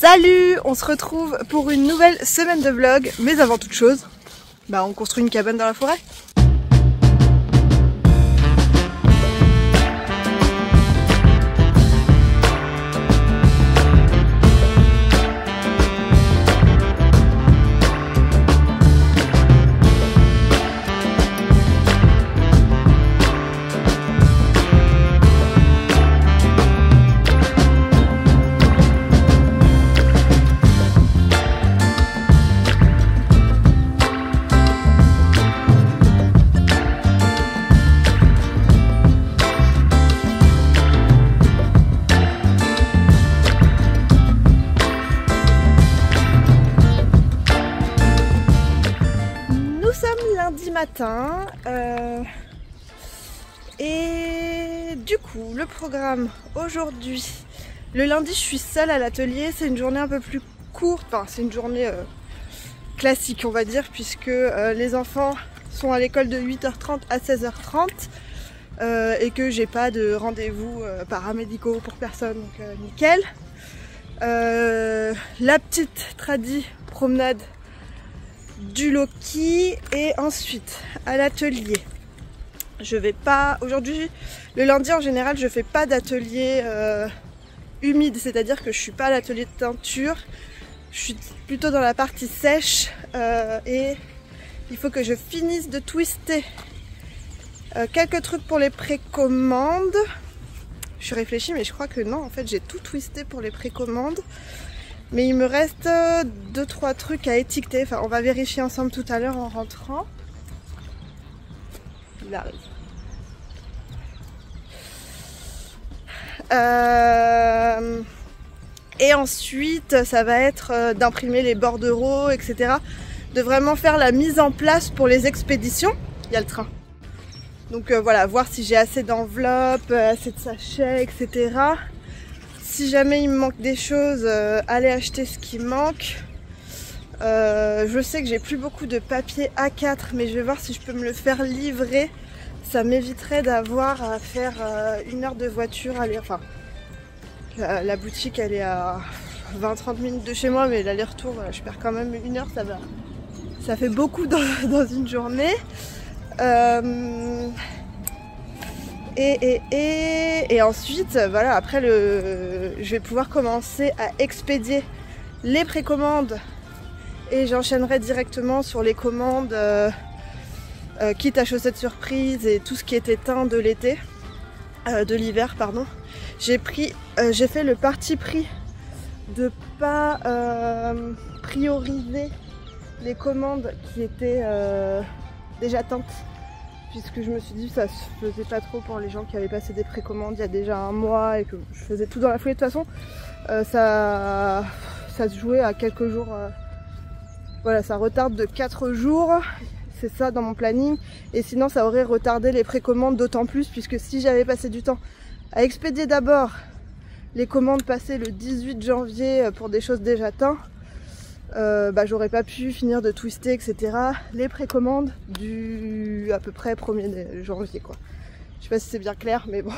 Salut! On se retrouve pour une nouvelle semaine de vlog, mais avant toute chose, on construit une cabane dans la forêt. Matin et du coup le programme aujourd'hui, le lundi je suis seule à l'atelier, c'est une journée un peu plus courte, enfin c'est une journée classique on va dire, puisque les enfants sont à l'école de 8h30 à 16h30 et que j'ai pas de rendez-vous paramédicaux pour personne, donc nickel. La petite tradie promenade du Loki, et ensuite à l'atelier je vais pas, aujourd'hui le lundi en général je fais pas d'atelier humide, c'est à dire que je suis pas à l'atelier de teinture, je suis plutôt dans la partie sèche et il faut que je finisse de twister quelques trucs pour les précommandes. Je réfléchis mais je crois que non, en fait j'ai tout twisté pour les précommandes. Mais il me reste 2-3 trucs à étiqueter, enfin on va vérifier ensemble tout à l'heure en rentrant. Il arrive. Et ensuite ça va être d'imprimer les bordereaux, etc. De vraiment faire la mise en place pour les expéditions. Il y a le train. Donc voilà, voir si j'ai assez d'enveloppes, assez de sachets, etc. Si jamais il me manque des choses, allez acheter ce qui manque. Je sais que j'ai plus beaucoup de papier A4, mais je vais voir si je peux me le faire livrer. Ça m'éviterait d'avoir à faire 1 heure de voiture. Enfin, la boutique elle est à 20-30 minutes de chez moi, mais l'aller-retour, je perds quand même 1 heure, ça fait beaucoup dans une journée. Et ensuite, voilà, après je vais pouvoir commencer à expédier les précommandes et j'enchaînerai directement sur les commandes kit à chaussettes surprise et tout ce qui était teint de l'été, de l'hiver pardon. J'ai fait le parti pris de pas prioriser les commandes qui étaient déjà teintes, puisque je me suis dit que ça se faisait pas trop pour les gens qui avaient passé des précommandes il y a déjà 1 mois et que je faisais tout dans la foulée. De toute façon, ça se jouait à quelques jours. Voilà, ça retarde de 4 jours, c'est ça dans mon planning. Et sinon, ça aurait retardé les précommandes d'autant plus, puisque si j'avais passé du temps à expédier d'abord les commandes passées le 18 janvier pour des choses déjà teintes, j'aurais pas pu finir de twister, etc. les précommandes du à peu près 1er janvier quoi. Je sais pas si c'est bien clair, mais bon.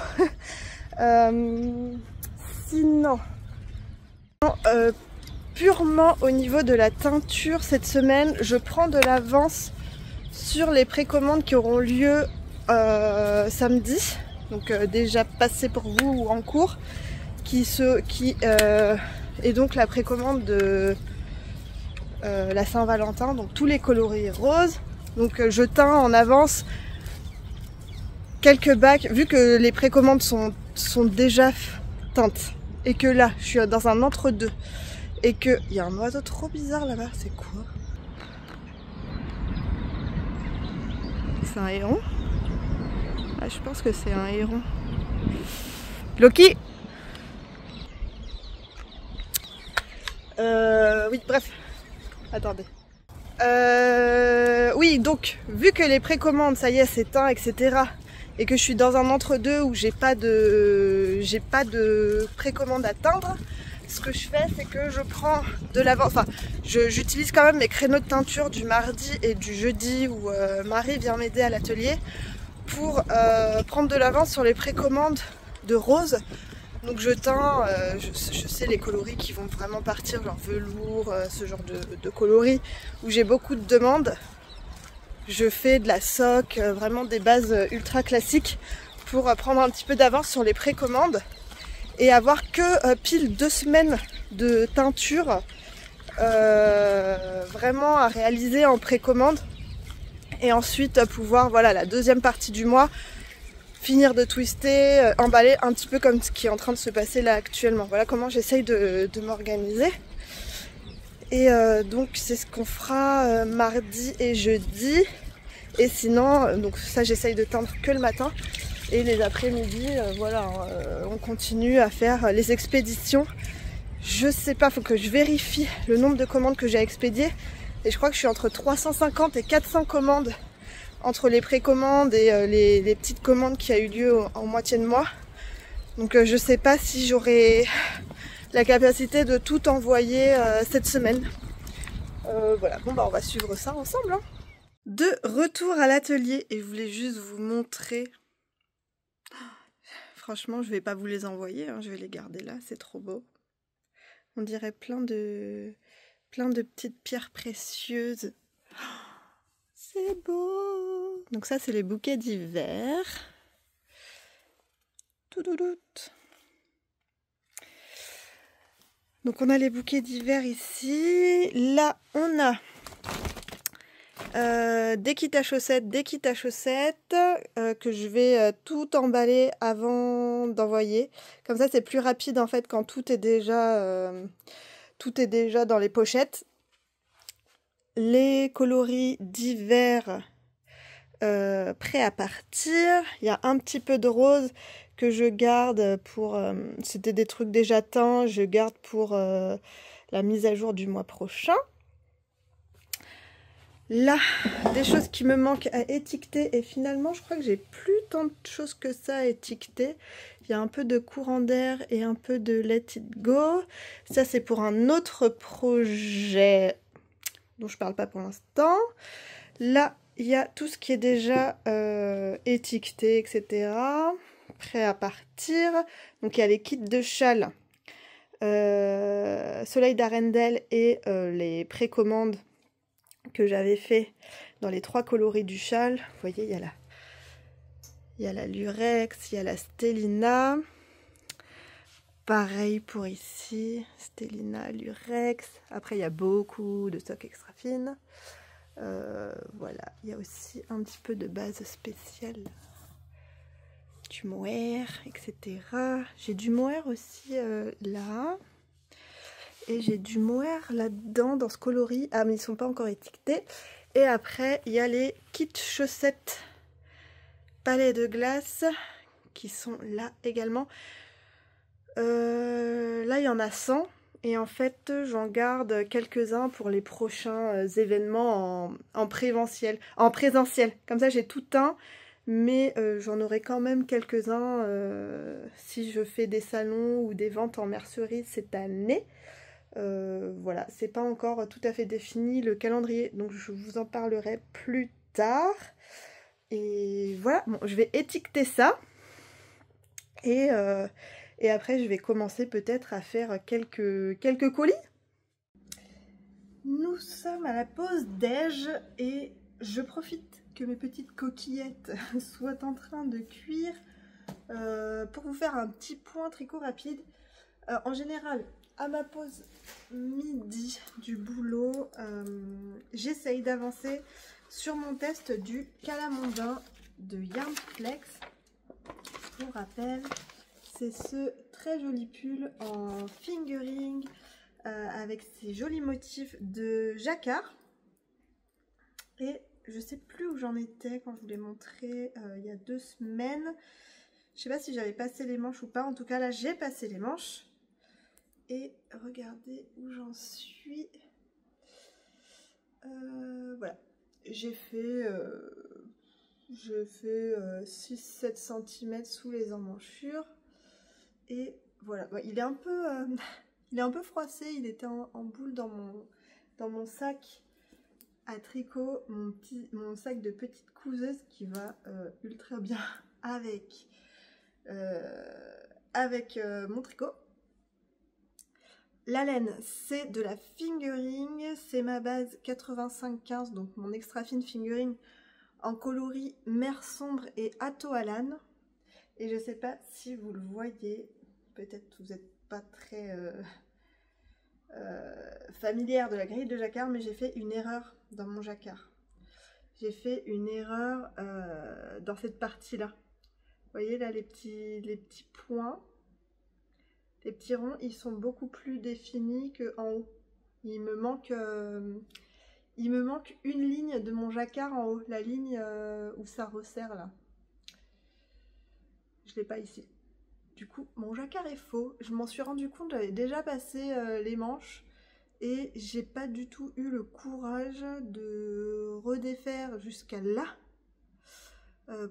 Sinon, purement au niveau de la teinture, cette semaine, je prends de l'avance sur les précommandes qui auront lieu samedi. Donc déjà passé pour vous ou en cours. Et donc la précommande de la Saint-Valentin, donc tous les coloris roses. Donc je teins en avance quelques bacs, vu que les précommandes sont déjà teintes et que là je suis dans un entre-deux et que il y a un oiseau trop bizarre là-bas, c'est quoi? C'est un héron? Ah, je pense que c'est un héron. Loki! Oui, bref. Attendez. Oui, donc, vu que les précommandes, ça y est, c'est teint, etc. Et que je suis dans un entre-deux où j'ai pas de précommande à teindre, ce que je fais, c'est que je prends de l'avance. Enfin, j'utilise quand même mes créneaux de teinture du mardi et du jeudi où Marie vient m'aider à l'atelier pour prendre de l'avance sur les précommandes de roses Donc je teins, je sais les coloris qui vont vraiment partir, genre velours, ce genre de coloris où j'ai beaucoup de demandes. Je fais de la soc, vraiment des bases ultra classiques pour prendre un petit peu d'avance sur les précommandes et avoir que pile 2 semaines de teinture vraiment à réaliser en précommande et ensuite pouvoir, voilà, la deuxième partie du mois, finir de twister, emballer un petit peu comme ce qui est en train de se passer là actuellement. Voilà comment j'essaye de m'organiser. Et donc c'est ce qu'on fera mardi et jeudi. Et sinon, donc ça j'essaye de teindre que le matin. Et les après-midi, voilà, on continue à faire les expéditions. Je sais pas, faut que je vérifie le nombre de commandes que j'ai expédiées. Et je crois que je suis entre 350 et 400 commandes entre les précommandes et les petites commandes qui a eu lieu en moitié de mois. Donc je sais pas si j'aurai la capacité de tout envoyer cette semaine. Voilà, bon bah on va suivre ça ensemble. Hein. De retour à l'atelier et je voulais juste vous montrer. Franchement, je vais pas vous les envoyer, hein, je vais les garder là, c'est trop beau. On dirait plein de petites pierres précieuses. C'est beau. Donc ça, c'est les bouquets d'hiver. Donc on a les bouquets d'hiver ici. Là, on a des kits à chaussettes, que je vais tout emballer avant d'envoyer. Comme ça, c'est plus rapide en fait quand tout est déjà dans les pochettes. Les coloris d'hiver prêts à partir. Il y a un petit peu de rose que je garde pour... c'était des trucs déjà teints, je garde pour la mise à jour du mois prochain. Là, des choses qui me manquent à étiqueter et finalement je crois que j'ai plus tant de choses que ça à étiqueter. Il y a un peu de courant d'air et un peu de let it go. Ça c'est pour un autre projet dont je parle pas pour l'instant. Là, il y a tout ce qui est déjà étiqueté, etc. Prêt à partir. Donc il y a les kits de châle, Soleil d'Arendelle et les précommandes que j'avais fait dans les 3 coloris du châle. Vous voyez, il y a la Lurex, il y a la Stellina. Pareil pour ici, Stellina, Lurex. Après, il y a beaucoup de stock extra fine. Voilà, il y a aussi un petit peu de base spéciale. Du mohair, etc. J'ai du mohair aussi là. Et j'ai du mohair là-dedans, dans ce coloris. Ah, mais ils ne sont pas encore étiquetés. Et après, il y a les kits chaussettes palais de glace qui sont là également. Là, il y en a 100. Et en fait, j'en garde quelques-uns pour les prochains événements en présentiel. Comme ça, j'ai tout teint. Mais j'en aurai quand même quelques-uns si je fais des salons ou des ventes en mercerie cette année. Voilà, c'est pas encore tout à fait défini le calendrier, donc je vous en parlerai plus tard. Et voilà, bon, je vais étiqueter ça. Et après, je vais commencer peut-être à faire quelques colis. Nous sommes à la pause déj et je profite que mes petites coquillettes soient en train de cuire pour vous faire un petit point tricot rapide. En général, à ma pause midi du boulot, j'essaye d'avancer sur mon test du calamondin de Yarnflex. Pour rappel, c'est ce très joli pull en fingering avec ces jolis motifs de jacquard. Et je sais plus où j'en étais quand je vous l'ai montré il y a 2 semaines. Je sais pas si j'avais passé les manches ou pas. En tout cas, là, j'ai passé les manches. Et regardez où j'en suis. Voilà. J'ai fait 6-7 cm sous les emmanchures. Et voilà. Bon, il est un peu froissé. Il était en boule dans mon sac à tricot. Mon sac de petite couseuse qui va ultra bien avec avec mon tricot. La laine, c'est de la fingering, c'est ma base 85-15, donc mon extra fine fingering en coloris mer sombre et Atoalan. Et je sais pas si vous le voyez, peut-être vous n'êtes pas très familière de la grille de jacquard, mais j'ai fait une erreur dans mon jacquard. J'ai fait une erreur dans cette partie-là. Vous voyez là les petits points, les petits ronds, ils sont beaucoup plus définis qu'en haut. Il me manque une ligne de mon jacquard en haut, la ligne où ça resserre là. Je l'ai pas ici. Du coup, mon jacquard est faux. Je m'en suis rendu compte, j'avais déjà passé les manches et j'ai pas du tout eu le courage de redéfaire jusqu'à là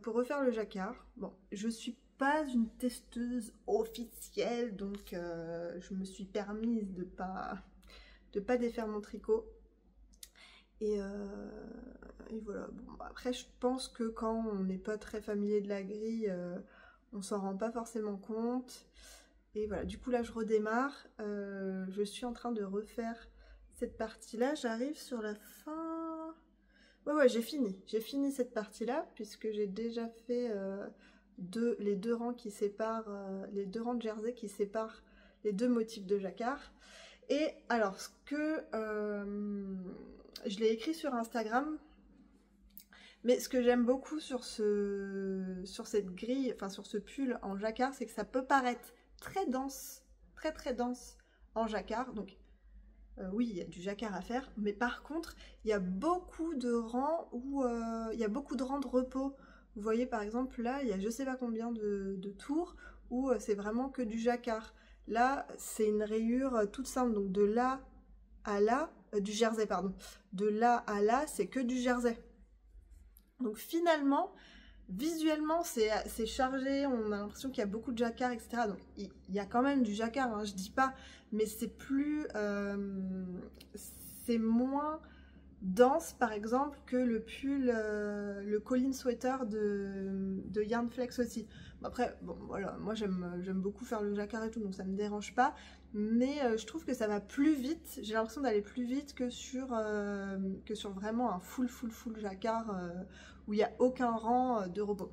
pour refaire le jacquard. Bon, je suis pas une testeuse officielle, donc je me suis permise de pas défaire mon tricot. Et voilà. Bon, après, je pense que quand on n'est pas très familier de la grille, on s'en rend pas forcément compte. Et voilà, du coup là je redémarre. Je suis en train de refaire cette partie-là. J'arrive sur la fin. Ouais, j'ai fini. J'ai fini cette partie-là puisque j'ai déjà fait les deux rangs qui séparent, les deux rangs de jersey qui séparent les deux motifs de jacquard. Et alors, ce que je l'ai écrit sur Instagram, mais ce que j'aime beaucoup sur cette grille, enfin sur ce pull en jacquard, c'est que ça peut paraître très dense, très dense en jacquard. Donc oui, il y a du jacquard à faire, mais par contre, il y a beaucoup de rangs où il y a beaucoup de rangs de repos. Vous voyez par exemple là, il y a je sais pas combien de tours où c'est vraiment que du jacquard. Là, c'est une rayure toute simple, donc de là à là, du jersey pardon, de là à là, c'est que du jersey. Donc finalement, visuellement, c'est chargé, on a l'impression qu'il y a beaucoup de jacquard, etc. Donc il y a quand même du jacquard, hein, je dis pas, mais c'est plus, c'est moins dense par exemple que le pull, le Colin Sweater de Yarn Flex aussi. Bon, après, bon voilà, moi j'aime beaucoup faire le jacquard et tout, donc ça me dérange pas, mais je trouve que ça va plus vite, j'ai l'impression d'aller plus vite que sur vraiment un full jacquard où il n'y a aucun rang de repos.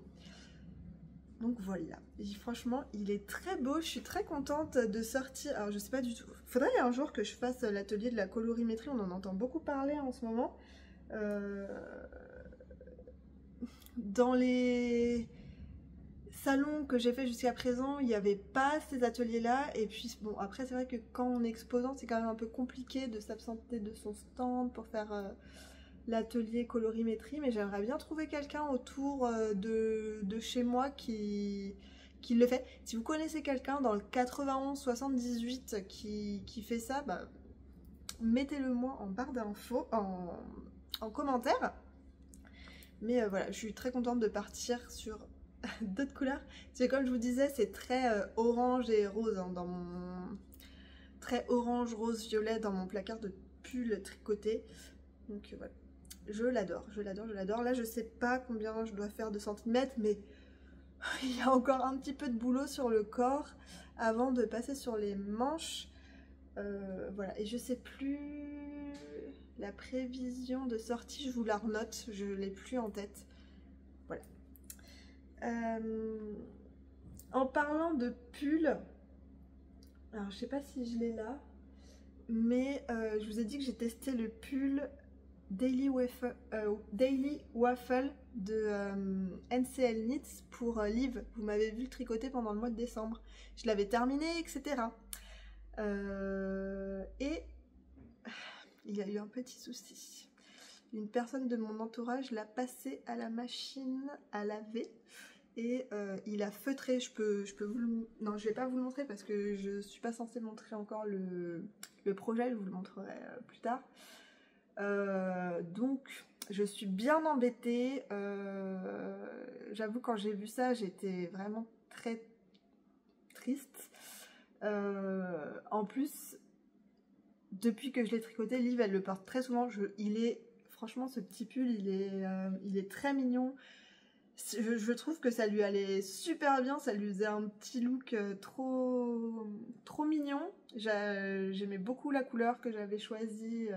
Donc voilà, et franchement il est très beau, je suis très contente de sortir. Alors je sais pas du tout, faudrait un jour que je fasse l'atelier de la colorimétrie, on en entend beaucoup parler en ce moment. Dans les salons que j'ai fait jusqu'à présent, il n'y avait pas ces ateliers là, et puis bon après c'est vrai que quand on est exposant c'est quand même un peu compliqué de s'absenter de son stand pour faire l'atelier colorimétrie, mais j'aimerais bien trouver quelqu'un autour de chez moi qui le fait. Si vous connaissez quelqu'un dans le 91-78 qui fait ça, bah, mettez-le moi en barre d'infos, en commentaire. Mais voilà, je suis très contente de partir sur d'autres couleurs. C'est comme je vous disais, c'est très orange et rose, hein, dans mon... très orange, rose, violet dans mon placard de pull tricoté. Donc voilà. Je l'adore, je l'adore, je l'adore. Là, je sais pas combien je dois faire de centimètres, mais il y a encore un petit peu de boulot sur le corps avant de passer sur les manches. Voilà, et je sais plus la prévision de sortie, je vous la renote, je l'ai plus en tête. Voilà. En parlant de pull, alors je sais pas si je l'ai là, mais je vous ai dit que j'ai testé le pull Daily Waffle de NCL Knits pour Liv. Vous m'avez vu le tricoter pendant le mois de décembre. Je l'avais terminé, etc. Et il y a eu un petit souci. Une personne de mon entourage l'a passé à la machine à laver et il a feutré. Je peux vous non, je vais pas vous le montrer parce que je suis pas censée montrer encore le projet. Je vous le montrerai plus tard. Donc je suis bien embêtée. J'avoue, quand j'ai vu ça, j'étais vraiment très triste. En plus, depuis que je l'ai tricoté, Liv elle le porte très souvent. Il est franchement, ce petit pull il est très mignon. Je trouve que ça lui allait super bien, ça lui faisait un petit look trop mignon. J'aimais beaucoup la couleur que j'avais choisie,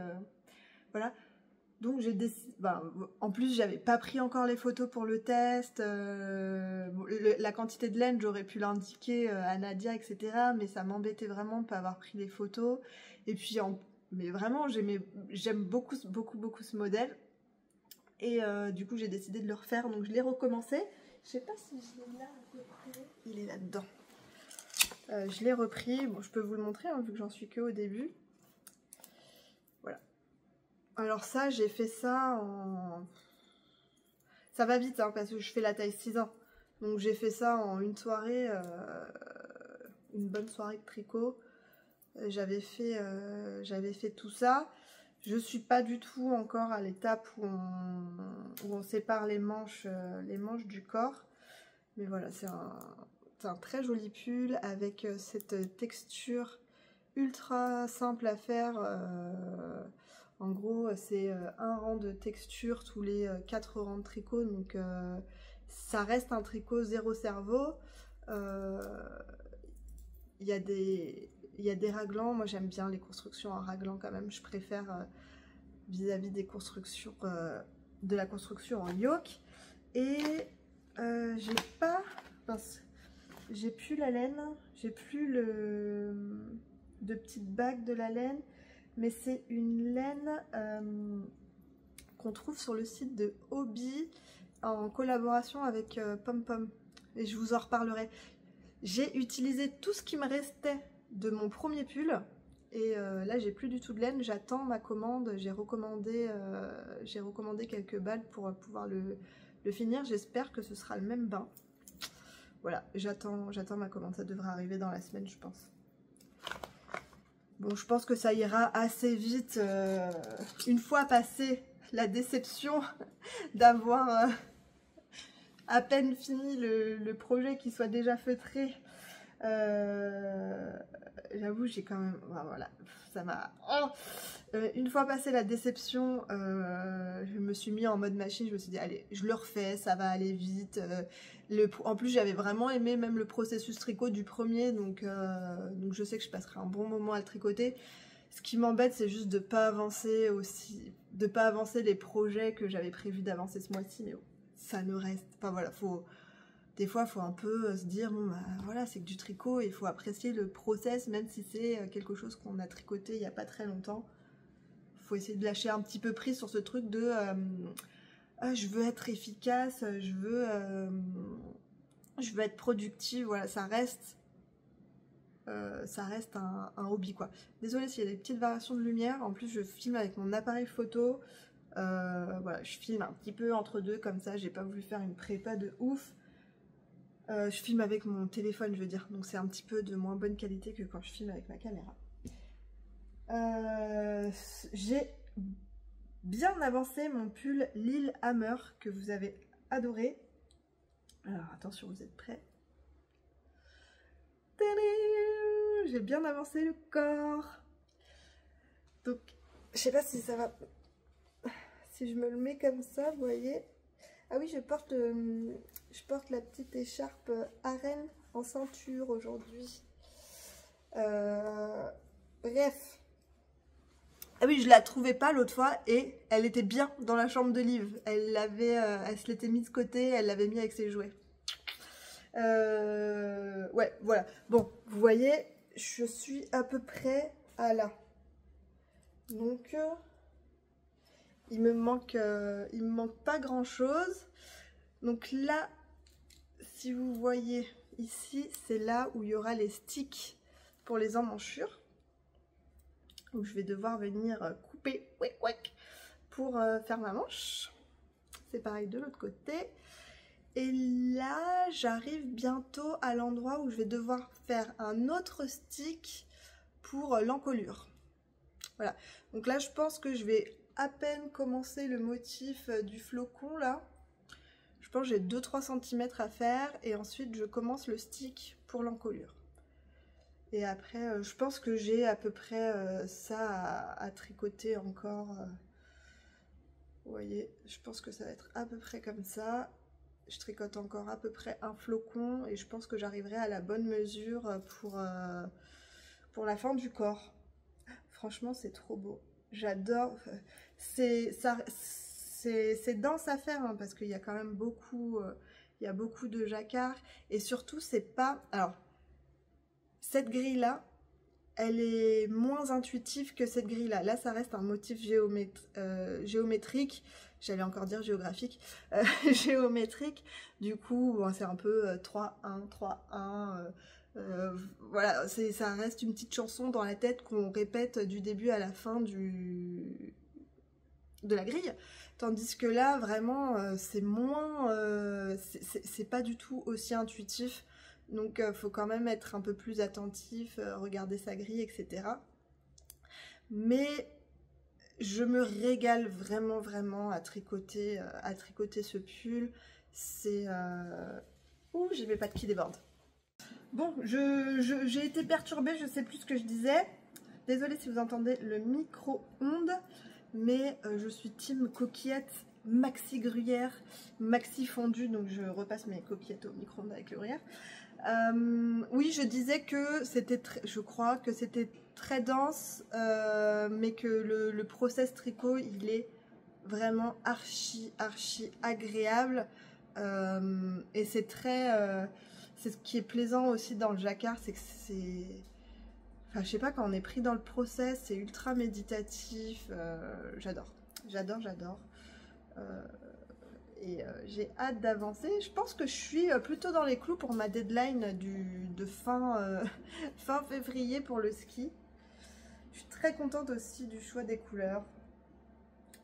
voilà. Donc j'ai décidé, en plus j'avais pas pris encore les photos pour le test, la quantité de laine j'aurais pu l'indiquer à Nadia, etc. Mais ça m'embêtait vraiment de pas avoir pris les photos. Et puis, mais vraiment j'aime beaucoup ce modèle. Et du coup j'ai décidé de le refaire, donc je l'ai recommencé. Je sais pas si je l'ai là à peu près. Il est là-dedans. Je l'ai repris, bon je peux vous le montrer hein, vu que j'en suis que au début. Voilà. Alors ça, j'ai fait ça en... Ça va vite, hein, parce que je fais la taille 6 ans. Donc j'ai fait ça en une soirée, une bonne soirée de tricot. J'avais fait tout ça. Je suis pas du tout encore à l'étape où on sépare les manches du corps. Mais voilà, c'est un très joli pull avec cette texture ultra simple à faire. En gros, c'est un rang de texture tous les 4 rangs de tricot. Donc ça reste un tricot zéro cerveau. Il y a des raglans. Moi j'aime bien les constructions en raglan quand même. Je préfère vis-à-vis des constructions de la construction en yoke. Et j'ai pas... J'ai plus la laine. J'ai plus de petites bagues de la laine. Mais c'est une laine qu'on trouve sur le site de Hobby en collaboration avec Pom Pom. Et je vous en reparlerai. J'ai utilisé tout ce qui me restait de mon premier pull. Et là, j'ai plus du tout de laine. J'attends ma commande. J'ai recommandé quelques balles pour pouvoir le finir. J'espère que ce sera le même bain. Voilà, j'attends ma commande. Ça devrait arriver dans la semaine, je pense. Bon, je pense que ça ira assez vite une fois passé la déception d'avoir à peine fini le projet qui soit déjà feutré. J'avoue, j'ai quand même... Voilà, ça m'a... une fois passé la déception, je me suis mis en mode machine. Je me suis dit, allez, je le refais, ça va aller vite. En plus, j'avais vraiment aimé même le processus tricot du premier. Donc je sais que je passerai un bon moment à le tricoter. Ce qui m'embête, c'est juste de pas avancer les projets que j'avais prévu d'avancer ce mois-ci. Mais bon, ça ne reste... Enfin voilà, des fois, il faut un peu se dire, bon, bah, voilà, c'est que du tricot, il faut apprécier le process, même si c'est quelque chose qu'on a tricoté il n'y a pas très longtemps. Il faut essayer de lâcher un petit peu prise sur ce truc de je veux être efficace, je veux être productive. Voilà, ça reste un hobby, quoi. Désolée s'il y a des petites variations de lumière. En plus, je filme avec mon appareil photo. Voilà, je filme un petit peu entre deux, comme ça, j'ai pas voulu faire une prépa de ouf. Je filme avec mon téléphone, je veux dire, donc c'est un petit peu de moins bonne qualité que quand je filme avec ma caméra. J'ai bien avancé mon pull Lillehammer que vous avez adoré. Alors attention, vous êtes prêts? J'ai bien avancé le corps. Donc, je sais pas si ça va... Si je me le mets comme ça, vous voyez. Ah oui, je porte la petite écharpe Arène en ceinture aujourd'hui. Bref. Ah oui, je la trouvais pas l'autre fois et elle était bien dans la chambre de Liv. Elle se l'était mise de côté, elle l'avait mis avec ses jouets. Ouais, voilà. Bon, vous voyez, je suis à peu près à là. Donc, il me manque pas grand chose. Donc là, si vous voyez ici, c'est là où il y aura les sticks pour les emmanchures. Donc je vais devoir venir couper pour faire ma manche. C'est pareil de l'autre côté. Et là, j'arrive bientôt à l'endroit où je vais devoir faire un autre stick pour l'encolure. Voilà. Donc là, je pense que je vais à peine commencer le motif du flocon là. Je pense que j'ai 2-3 cm à faire et ensuite je commence le stick pour l'encolure. Et après, je pense que j'ai à peu près ça à tricoter encore. Vous voyez, je pense que ça va être à peu près comme ça. Je tricote encore à peu près un flocon et je pense que j'arriverai à la bonne mesure pour la fin du corps. Franchement, c'est trop beau. J'adore. C'est dense à faire hein, parce qu'il y a quand même beaucoup, il y a beaucoup de jacquard. Et surtout, c'est pas... Alors, cette grille-là, elle est moins intuitive que cette grille-là. Là, ça reste un motif géométrique. J'allais encore dire géographique. Géométrique. Du coup, bon, c'est un peu 3-1, 3-1... voilà, ça reste une petite chanson dans la tête qu'on répète du début à la fin de la grille, tandis que là vraiment c'est moins, c'est pas du tout aussi intuitif, donc faut quand même être un peu plus attentif, regarder sa grille, etc. Mais je me régale vraiment à tricoter ce pull. C'est ouh, j'ai mes pattes qui débordent. Bon, j'ai été perturbée, je sais plus ce que je disais. Désolée si vous entendez le micro-ondes, mais je suis team coquillette, maxi gruyère, maxi fondue, donc je repasse mes coquillettes au micro-ondes avec le gruyère. Oui, je disais que c'était, je crois que c'était très dense, mais que le process tricot, il est vraiment archi agréable, et c'est très... c'est ce qui est plaisant aussi dans le jacquard, c'est que c'est... Enfin, je sais pas, quand on est pris dans le process, c'est ultra méditatif, j'adore. J'ai hâte d'avancer. Je pense que je suis plutôt dans les clous pour ma deadline de fin, fin février pour le ski. Je suis très contente aussi du choix des couleurs.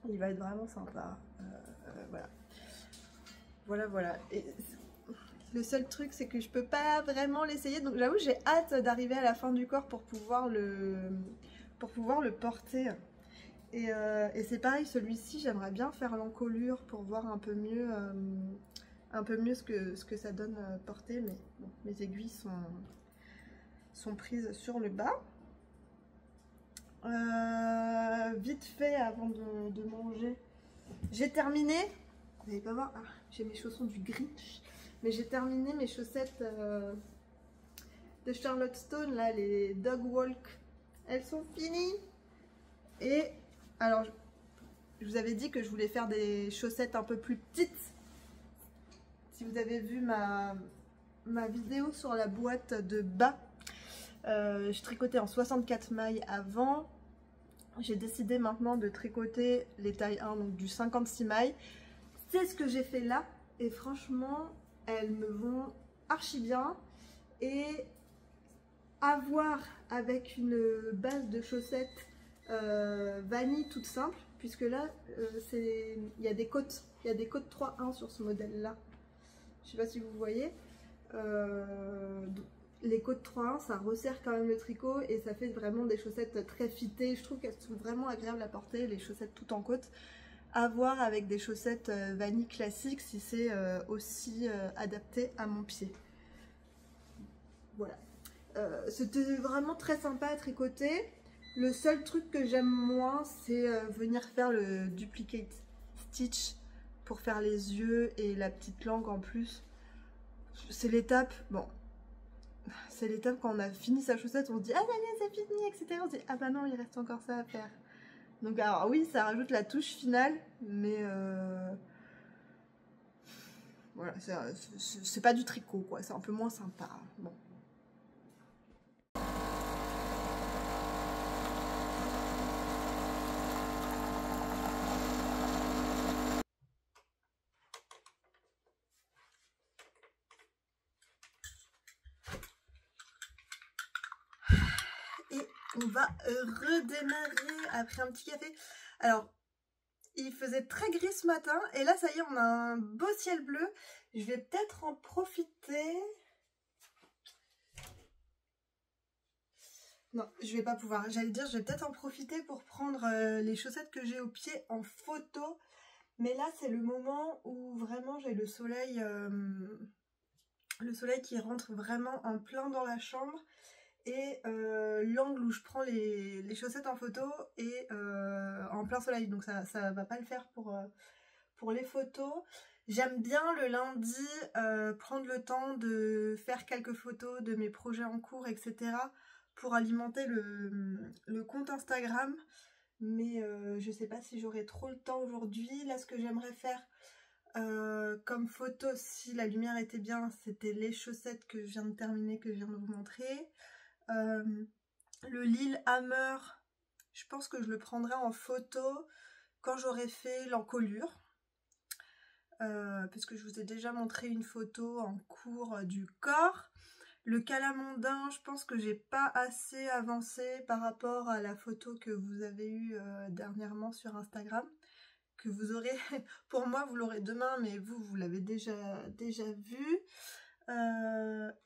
Il va être vraiment sympa. Voilà. Et le seul truc, c'est que je peux pas vraiment l'essayer. Donc j'avoue, j'ai hâte d'arriver à la fin du corps pour pouvoir le porter. Et c'est pareil, celui-ci, j'aimerais bien faire l'encolure pour voir un peu mieux ce que ça donne porter. Mais bon, mes aiguilles sont prises sur le bas. Vite fait, avant de manger, j'ai terminé. Vous n'allez pas voir, ah, j'ai mes chaussons du Grinch. Mais j'ai terminé mes chaussettes de Charlotte Stone, là, les Dog Walk. Elles sont finies. Et alors, je vous avais dit que je voulais faire des chaussettes un peu plus petites. Si vous avez vu ma vidéo sur la boîte de bas, je tricotais en 64 mailles avant. J'ai décidé maintenant de tricoter les tailles 1, donc du 56 mailles. C'est ce que j'ai fait là. Et franchement, elles me vont archi bien. Et à voir avec une base de chaussettes vanille toute simple, puisque là il y a des côtes 3-1 sur ce modèle là. Je sais pas si vous voyez, les côtes 3-1 ça resserre quand même le tricot et ça fait vraiment des chaussettes très fitées. Je trouve qu'elles sont vraiment agréables à porter, les chaussettes tout en côte. À voir avec des chaussettes vanille classiques si c'est aussi adapté à mon pied. Voilà, c'était vraiment très sympa à tricoter. Le seul truc que j'aime moins, c'est venir faire le duplicate stitch pour faire les yeux et la petite langue en plus. C'est l'étape, bon, c'est l'étape quand on a fini sa chaussette, on se dit ah ça y est, c'est fini, etc. On se dit ah bah non, il reste encore ça à faire. Donc alors oui, ça rajoute la touche finale, mais voilà, c'est pas du tricot quoi, c'est un peu moins sympa. Bon. Et on va redémarrer après un petit café. Alors, il faisait très gris ce matin et là ça y est, on a un beau ciel bleu. Je vais peut-être en profiter. Non, je vais pas pouvoir. J'allais dire, je vais peut-être en profiter pour prendre les chaussettes que j'ai au pied en photo. Mais là, c'est le moment où vraiment j'ai le soleil qui rentre vraiment en plein dans la chambre. Et l'angle où je prends les chaussettes en photo est en plein soleil. Donc ça va pas le faire pour pour les photos, j'aime bien le lundi prendre le temps de faire quelques photos de mes projets en cours, etc. pour alimenter le compte Instagram. Mais je sais pas si j'aurai trop le temps aujourd'hui. Là, ce que j'aimerais faire comme photo, si la lumière était bien, c'était les chaussettes que je viens de terminer, que je viens de vous montrer. Le Lillehammer, je pense que je le prendrai en photo quand j'aurai fait l'encolure. Parce que je vous ai déjà montré une photo en cours du corps. Le calamondin, je pense que j'ai pas assez avancé par rapport à la photo que vous avez eue dernièrement sur Instagram. Que vous aurez, pour moi vous l'aurez demain, mais vous l'avez déjà vu.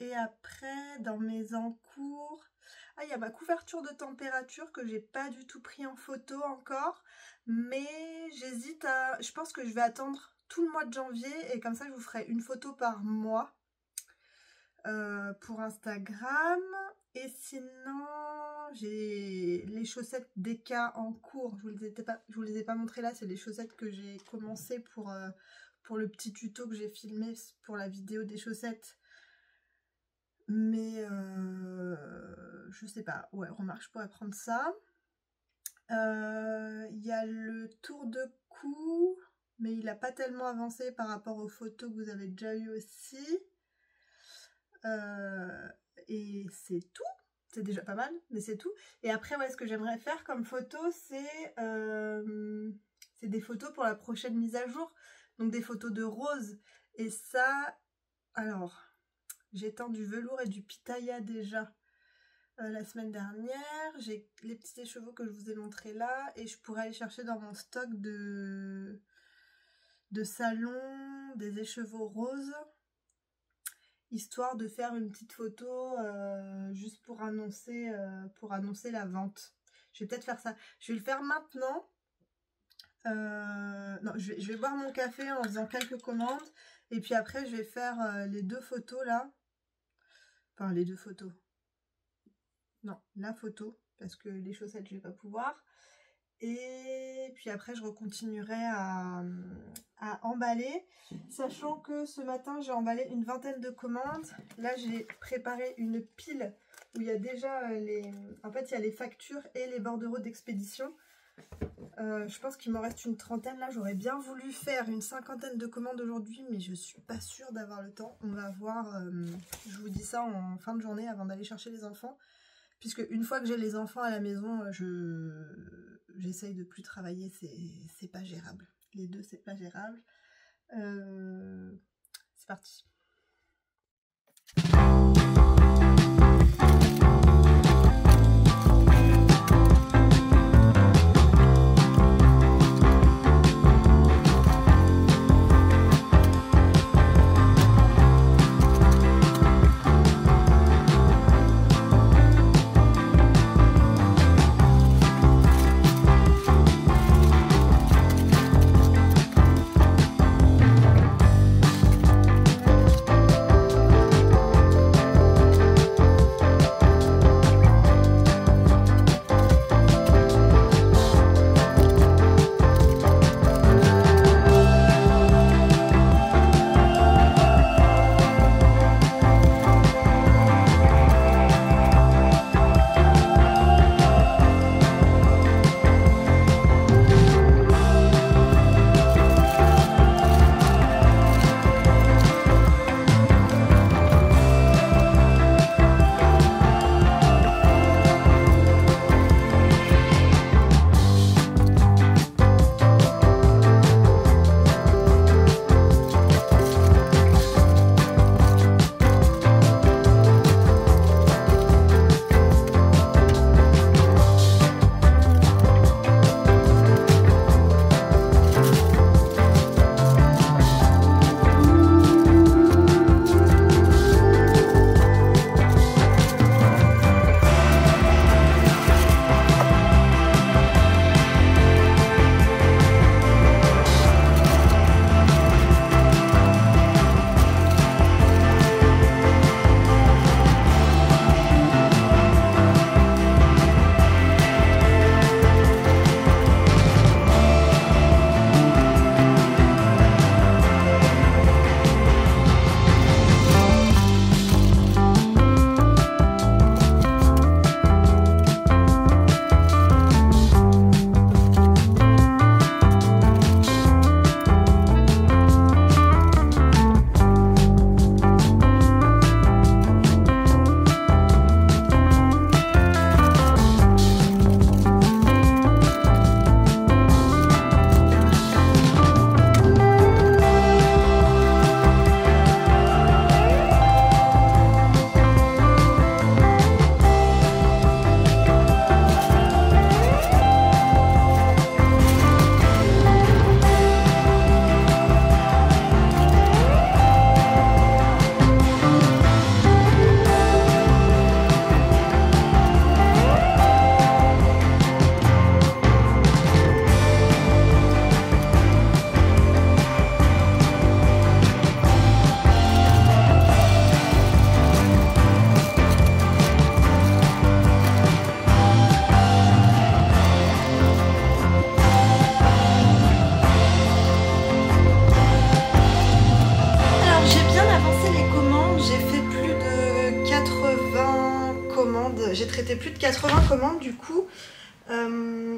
Et après, dans mes encours, il y a ma couverture de température que j'ai pas du tout pris en photo encore, mais j'hésite à, je pense que je vais attendre tout le mois de janvier et comme ça je vous ferai une photo par mois pour Instagram. Et sinon j'ai les chaussettes DK en cours, je vous les ai pas montrées là, c'est les chaussettes que j'ai commencé pour le petit tuto que j'ai filmé pour la vidéo des chaussettes. Mais je sais pas, ouais, remarque, je pourrais prendre ça. Il y a le tour de cou, mais il n'a pas tellement avancé par rapport aux photos que vous avez déjà eues aussi. Et c'est tout. C'est déjà pas mal, mais c'est tout. Et après, ouais, ce que j'aimerais faire comme photo, c'est des photos pour la prochaine mise à jour. Donc des photos de rose. Et ça, alors, j'ai teint du velours et du pitaya déjà la semaine dernière. J'ai les petits écheveaux que je vous ai montrés là. Et je pourrais aller chercher dans mon stock de salon des écheveaux roses. Histoire de faire une petite photo juste pour annoncer la vente. Je vais peut-être faire ça. Je vais le faire maintenant. Non, je vais boire mon café en faisant quelques commandes. Et puis après, je vais faire les deux photos là. Enfin, les deux photos. Non, la photo. Parce que les chaussettes, je vais pas pouvoir. Et puis après, je recontinuerai à emballer. Sachant que ce matin, j'ai emballé une vingtaine de commandes. Là, j'ai préparé une pile où il y a déjà en fait, il y a les factures et les bordereaux d'expédition. Je pense qu'il m'en reste une trentaine. Là, j'aurais bien voulu faire une cinquantaine de commandes aujourd'hui, mais je suis pas sûre d'avoir le temps. On va voir. Je vous dis ça en fin de journée avant d'aller chercher les enfants. Puisque une fois que j'ai les enfants à la maison, j'essaye de plus travailler, c'est pas gérable. Les deux, c'est pas gérable. C'est parti. plus de 80 commandes du coup.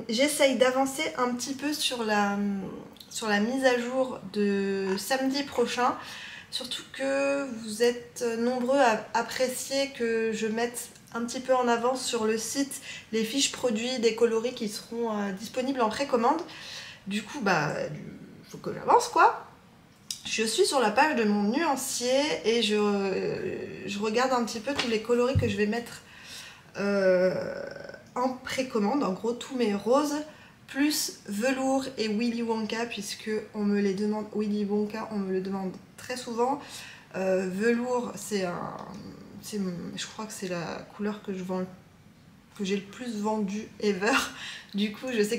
J'essaye d'avancer un petit peu sur la mise à jour de samedi prochain. Surtout que vous êtes nombreux à apprécier que je mette un petit peu en avance sur le site les fiches produits des coloris qui seront disponibles en précommande. Du coup, faut que j'avance quoi. Je suis sur la page de mon nuancier et je regarde un petit peu tous les coloris que je vais mettre en précommande. En gros, tous mes roses, plus velours et Willy Wonka, puisque on me les demande. Willy Wonka, on me le demande très souvent. Velours, je crois que c'est la couleur que j'ai le plus vendue ever. Du coup, je sais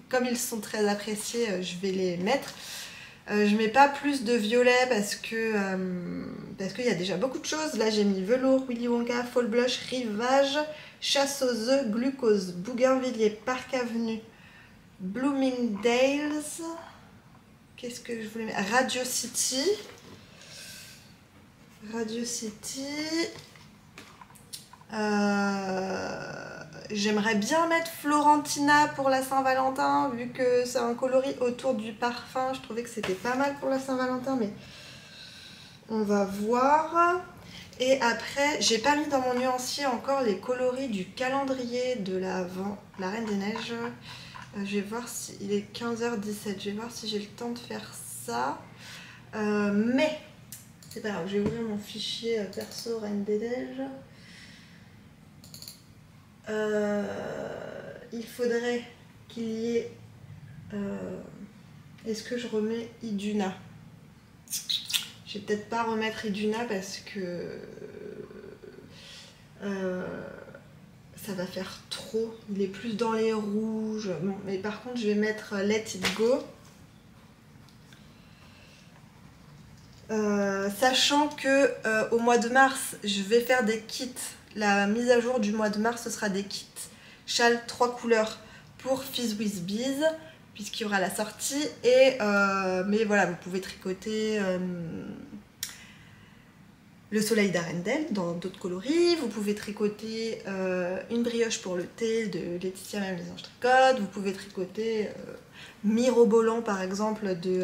comme ils sont très appréciés, je vais les mettre. Je mets pas plus de violet parce qu'il y a déjà beaucoup de choses. Là j'ai mis velours, Willy Wonka, Fall Blush, Rivage, Chasse aux œufs, Glucose, Bougainvilliers, Park Avenue, Bloomingdale's. Qu'est-ce que je voulais mettre? Radio City. J'aimerais bien mettre Florentina pour la Saint-Valentin, vu que c'est un coloris autour du parfum. Je trouvais que c'était pas mal pour la Saint-Valentin, mais on va voir. Et après, j'ai pas mis dans mon nuancier encore les coloris du calendrier de l'Avent, la Reine des Neiges. Je vais voir si il est 15h17. Je vais voir si j'ai le temps de faire ça. Mais c'est pas grave, je vais ouvrir mon fichier perso Reine des Neiges. Il faudrait qu'il y ait... Est-ce que je remets Iduna? Je vais peut-être pas remettre Iduna parce que ça va faire trop. Il est plus dans les rouges. Bon, mais par contre, je vais mettre Let It Go. Sachant que au mois de mars, je vais faire des kits. La mise à jour du mois de mars, ce sera des kits châle 3 couleurs pour Fizz with Bees, puisqu'il y aura la sortie. Mais voilà, vous pouvez tricoter le soleil d'Arendelle dans d'autres coloris. Vous pouvez tricoter une brioche pour le thé de Laetitia Même les Anges Tricote. Vous pouvez tricoter Mirobolant par exemple de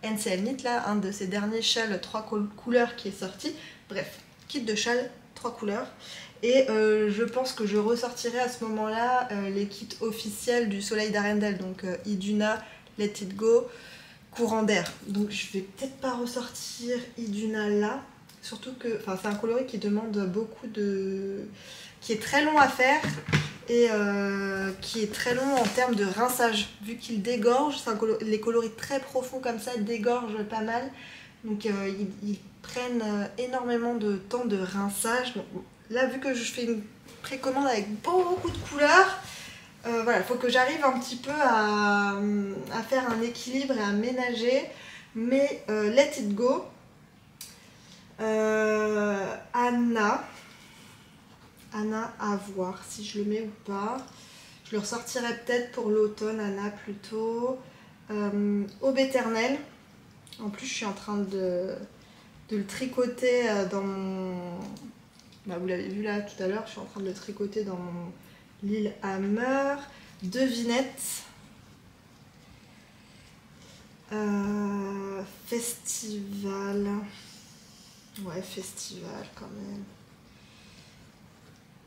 NCL Knit, là, un de ces derniers châles 3 couleurs qui est sorti. Bref, kit de châle 3 couleurs. Et je pense que je ressortirai à ce moment-là les kits officiels du soleil d'Arendelle, donc Iduna, Let It Go, Courant d'air. Donc je vais peut-être pas ressortir Iduna là, surtout que c'est un coloris qui demande beaucoup qui est très long à faire et qui est très long en termes de rinçage, vu qu'il dégorge. Les coloris très profonds comme ça dégorgent pas mal, donc ils prennent énormément de temps de rinçage. Donc, là, vu que je fais une précommande avec beaucoup de couleurs, voilà, il faut que j'arrive un petit peu à faire un équilibre et à ménager. Mais Let It Go, Anna, à voir si je le mets ou pas. Je le ressortirai peut-être pour l'automne, Anna plutôt. Aube éternelle. En plus, je suis en train de le tricoter dans mon... vous l'avez vu là tout à l'heure, je suis en train de le tricoter dans mon Lillehammer. Devinette. Festival. Ouais, festival quand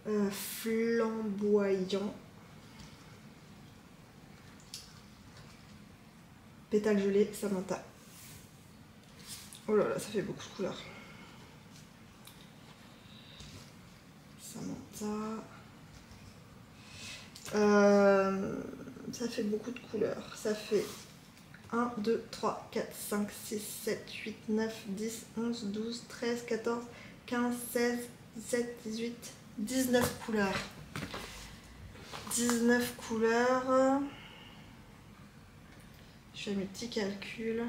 même. Flamboyant. Pétale gelée, Samantha. Oh là là, ça fait beaucoup de couleurs. Samantha. Ça fait beaucoup de couleurs. Ça fait 1, 2, 3, 4, 5, 6, 7, 8, 9, 10, 11, 12, 13, 14, 15, 16, 17, 18, 19 couleurs. 19 couleurs. Je fais mes petits calculs.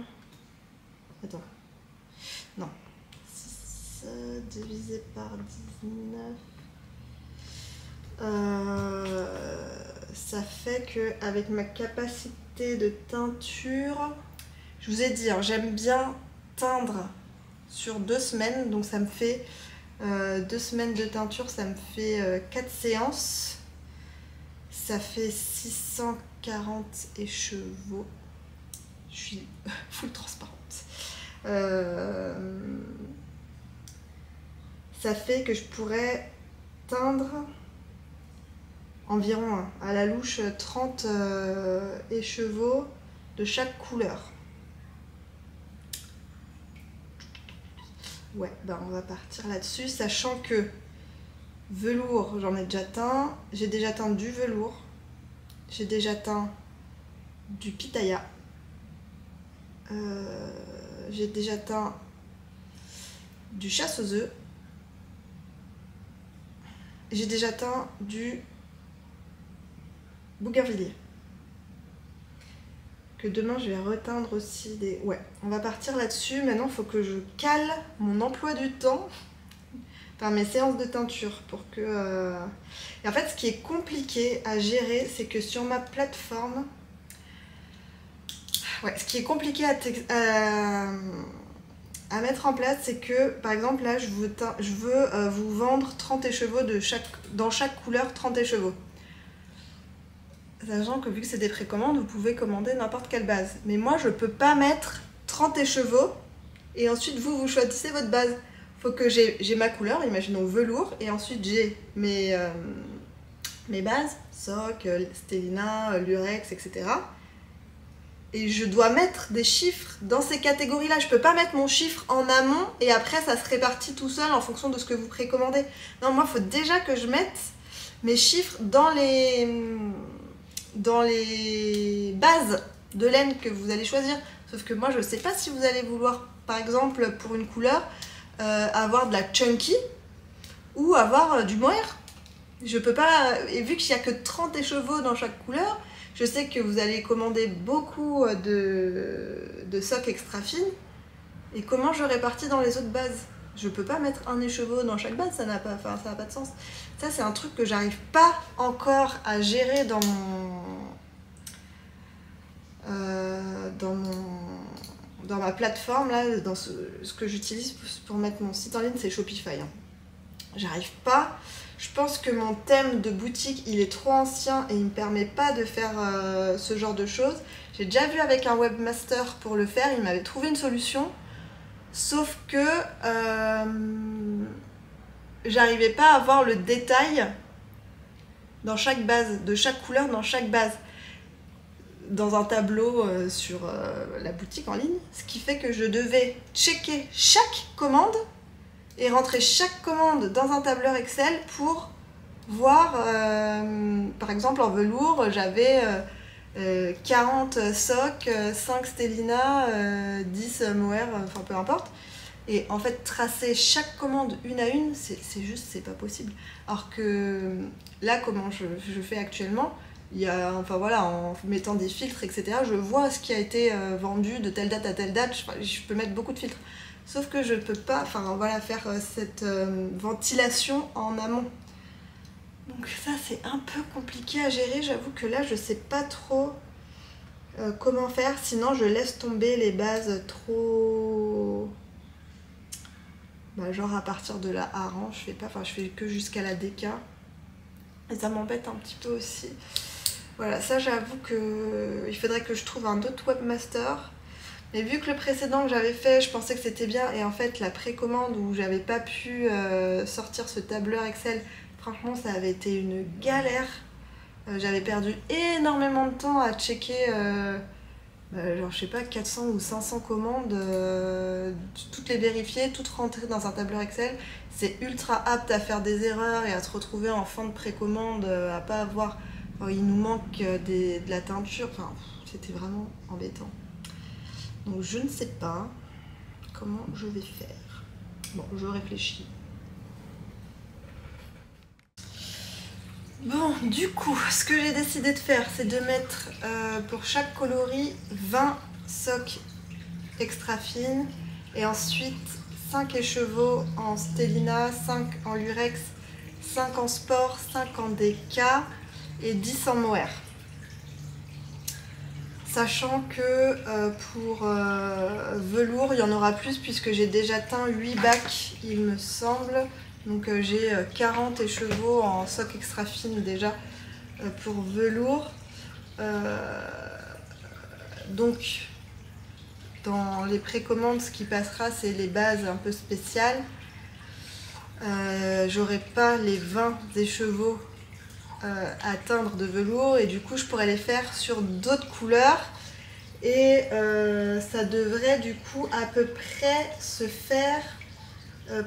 Attends. Non. 6 divisé par 19. Ça fait que avec ma capacité de teinture, je vous ai dit, hein, j'aime bien teindre sur 2 semaines, donc ça me fait 2 semaines de teinture, ça me fait 4 séances. Ça fait 640 écheveaux. Je suis full transparente. Ça fait que je pourrais teindre environ à la louche 30 écheveaux de chaque couleur. Ouais, ben on va partir là-dessus, sachant que velours, j'en ai déjà teint. J'ai déjà teint du velours. J'ai déjà teint du pitaya. J'ai déjà teint du chasse aux œufs. J'ai déjà teint du bougainvilliers. Que demain je vais reteindre aussi des... Ouais, on va partir là-dessus. Maintenant, il faut que je cale mon emploi du temps, enfin mes séances de teinture pour que... Et en fait, ce qui est compliqué à gérer, c'est que sur ma plateforme... Ouais, ce qui est compliqué à mettre en place, c'est que, par exemple, là, je veux vous vendre 30 écheveaux dans chaque couleur, 30 écheveaux. Sachant que vu que c'est des précommandes, vous pouvez commander n'importe quelle base. Mais moi, je ne peux pas mettre 30 écheveaux et ensuite vous choisissez votre base. Il faut que j'ai ma couleur, imaginons velours, et ensuite j'ai mes bases, Soc, Stellina, Lurex, etc. Et je dois mettre des chiffres dans ces catégories-là. Je ne peux pas mettre mon chiffre en amont et après ça se répartit tout seul en fonction de ce que vous précommandez. Non, moi, il faut déjà que je mette mes chiffres dans les bases de laine que vous allez choisir. Sauf que moi, je ne sais pas si vous allez vouloir, par exemple, pour une couleur, avoir de la chunky ou avoir du mohair. Je peux pas, et vu qu'il n'y a que 30 écheveaux dans chaque couleur, je sais que vous allez commander beaucoup de socs extra fines. Et comment je répartis dans les autres bases? Je peux pas mettre un écheveau dans chaque base, ça n'a pas de sens. Ça, c'est un truc que j'arrive pas encore à gérer dans ma plateforme, là, dans ce que j'utilise pour mettre mon site en ligne, c'est Shopify. Hein. J'arrive pas. Je pense que mon thème de boutique, il est trop ancien et il me permet pas de faire ce genre de choses. J'ai déjà vu avec un webmaster pour le faire, il m'avait trouvé une solution. Sauf que j'arrivais pas à voir le détail dans chaque base, de chaque couleur dans chaque base. Dans un tableau sur la boutique en ligne. Ce qui fait que je devais checker chaque commande et rentrer chaque commande dans un tableur Excel pour voir, par exemple en velours, j'avais 40 Soc, 5 Stellina, 10 mohair, enfin peu importe. Et en fait, tracer chaque commande une à une, c'est pas possible. Alors que là, comment je fais actuellement, il y a, enfin voilà, en mettant des filtres, etc., je vois ce qui a été vendu de telle date à telle date, je peux mettre beaucoup de filtres. Sauf que je ne peux pas, enfin voilà, faire cette ventilation en amont. Donc ça, c'est un peu compliqué à gérer. J'avoue que là, je sais pas trop comment faire. Sinon, je laisse tomber les bases trop... Bah, genre à partir de la Aran, je fais pas, enfin je fais que jusqu'à la DK. Et ça m'embête un petit peu aussi. Voilà, ça j'avoue que il faudrait que je trouve un autre webmaster. Mais vu que le précédent que j'avais fait, je pensais que c'était bien. Et en fait, la précommande où j'avais pas pu sortir ce tableur Excel, franchement, ça avait été une galère. J'avais perdu énormément de temps à checker, genre je sais pas, 400 ou 500 commandes, toutes les vérifier, toutes rentrer dans un tableur Excel. C'est ultra apte à faire des erreurs et à se retrouver en fin de précommande, à pas avoir... Enfin, il nous manque de la teinture, enfin, c'était vraiment embêtant. Donc je ne sais pas comment je vais faire. Bon, je réfléchis. Bon, du coup, ce que j'ai décidé de faire, c'est de mettre pour chaque coloris 20 socs extra fines et ensuite 5 écheveaux en Stellina, 5 en Lurex, 5 en sport, 5 en DK et 10 en mohair. Sachant que pour velours, il y en aura plus puisque j'ai déjà teint 8 bacs, il me semble. Donc j'ai 40 écheveaux en soc extra fine déjà pour velours. Donc dans les précommandes, ce qui passera, c'est les bases un peu spéciales. J'aurai pas les 20 écheveaux à teindre de velours et du coup je pourrais les faire sur d'autres couleurs et ça devrait du coup à peu près se faire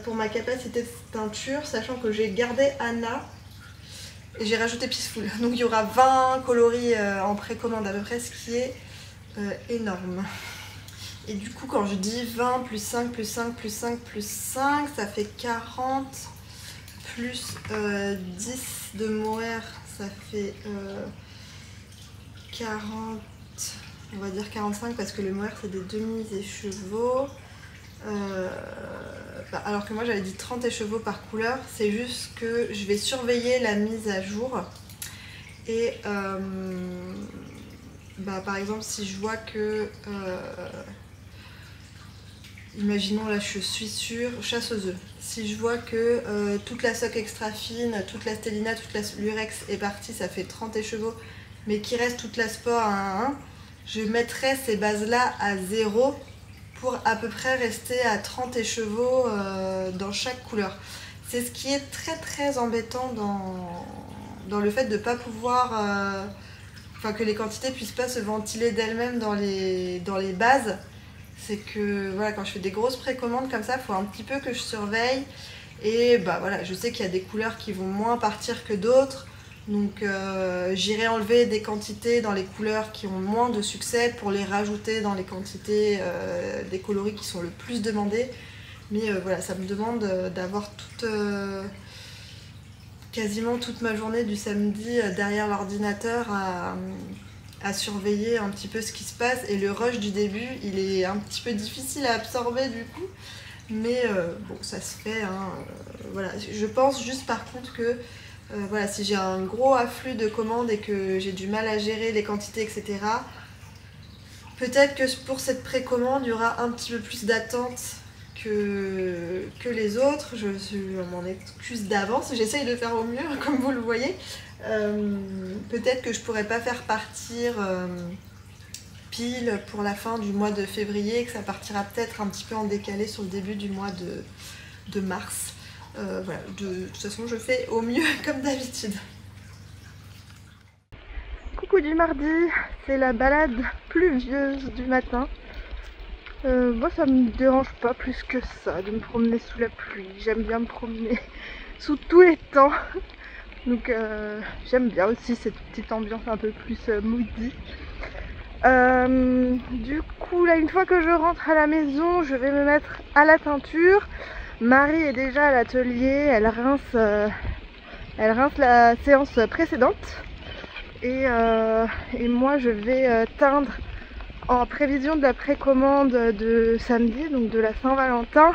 pour ma capacité de teinture, sachant que j'ai gardé Anna et j'ai rajouté Peaceful. Donc il y aura 20 coloris en précommande à peu près, ce qui est énorme. Et du coup quand je dis 20 plus 5 plus 5 plus 5 plus 5, ça fait 40 plus 10 de mohair, ça fait 40, on va dire 45 parce que le mohair c'est des demi-écheveaux. Alors que moi j'avais dit 30 écheveaux par couleur, c'est juste que je vais surveiller la mise à jour et par exemple si je vois que imaginons là je suis sur chasse aux œufs, si je vois que toute la soc extra fine, toute la stellina, toute la lurex est partie, ça fait 30 écheveaux, mais qu'il reste toute la sport à 1,1, je mettrai ces bases là à 0 pour à peu près rester à 30 écheveaux dans chaque couleur. C'est ce qui est très très embêtant dans le fait de ne pas pouvoir, que les quantités puissent pas se ventiler d'elles-mêmes dans les bases. C'est que voilà, quand je fais des grosses précommandes comme ça, il faut un petit peu que je surveille. Et voilà, je sais qu'il y a des couleurs qui vont moins partir que d'autres. Donc j'irai enlever des quantités dans les couleurs qui ont moins de succès pour les rajouter dans les quantités des coloris qui sont le plus demandés. Mais voilà, ça me demande d'avoir quasiment toute ma journée du samedi derrière l'ordinateur à surveiller un petit peu ce qui se passe. Et le rush du début, il est un petit peu difficile à absorber du coup. Mais bon, ça se fait. Voilà. Je pense juste par contre que voilà, si j'ai un gros afflux de commandes et que j'ai du mal à gérer les quantités, etc., peut-être que pour cette précommande, il y aura un petit peu plus d'attente que les autres. Je m'en excuse d'avance, j'essaye de faire au mieux, comme vous le voyez. Peut-être que je pourrais pas faire partir pile pour la fin du mois de février, que ça partira peut-être un petit peu en décalé sur le début du mois de mars. Voilà, de toute façon je fais au mieux comme d'habitude. Coucou du mardi, c'est la balade pluvieuse du matin. Moi ça me dérange pas plus que ça de me promener sous la pluie, j'aime bien me promener sous tous les temps. Donc j'aime bien aussi cette petite ambiance un peu plus moody. Du coup là, une fois que je rentre à la maison, je vais me mettre à la teinture. Marie est déjà à l'atelier, elle rince la séance précédente et moi je vais teindre en prévision de la précommande de samedi, donc de la Saint-Valentin.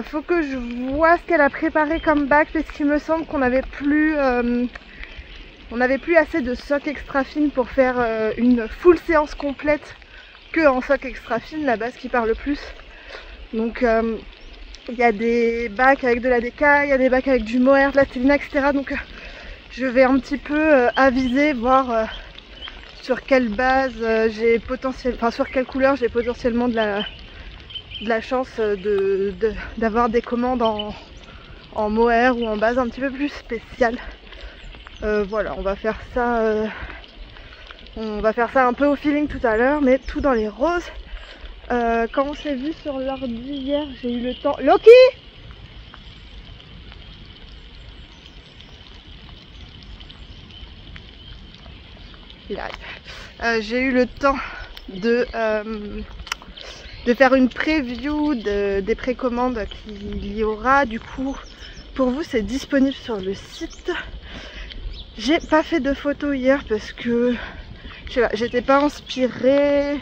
Faut que je vois ce qu'elle a préparé comme bac parce qu'il me semble qu'on n'avait plus assez de soc extra fine pour faire une full séance complète que en soc extra fine, la base qui part le plus. Donc il y a des bacs avec de la déca, il y a des bacs avec du mohair, de la stellina, etc. Donc je vais un petit peu aviser, voir sur quelle base j'ai potentiellement, enfin sur quelle couleur j'ai potentiellement de la chance d'avoir des commandes en mohair ou en base un petit peu plus spéciale. Voilà, on va faire ça un peu au feeling tout à l'heure, mais tout dans les roses. Quand on s'est vu sur l'ordi hier, j'ai eu le temps... Loki! Il arrive. J'ai eu le temps de faire une preview des précommandes qu'il y aura. Du coup, pour vous, c'est disponible sur le site. J'ai pas fait de photos hier parce que j'étais pas inspirée.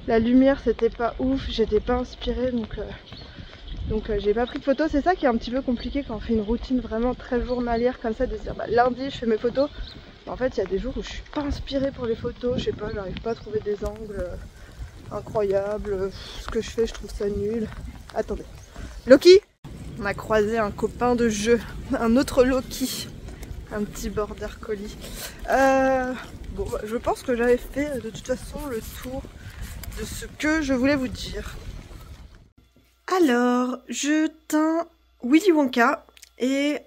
La lumière c'était pas ouf, j'étais pas inspirée donc j'ai pas pris de photos. C'est ça qui est un petit peu compliqué quand on fait une routine vraiment très journalière comme ça, de se dire lundi je fais mes photos. En fait il y a des jours où je suis pas inspirée pour les photos, je sais pas, j'arrive pas à trouver des angles incroyables, ce que je fais je trouve ça nul. Attendez, Loki, On a croisé un copain de jeu, un autre Loki, un petit border collie. Bon, bah, je pense que j'avais fait de toute façon le tour de ce que je voulais vous dire. Alors, je teins Willy Wonka et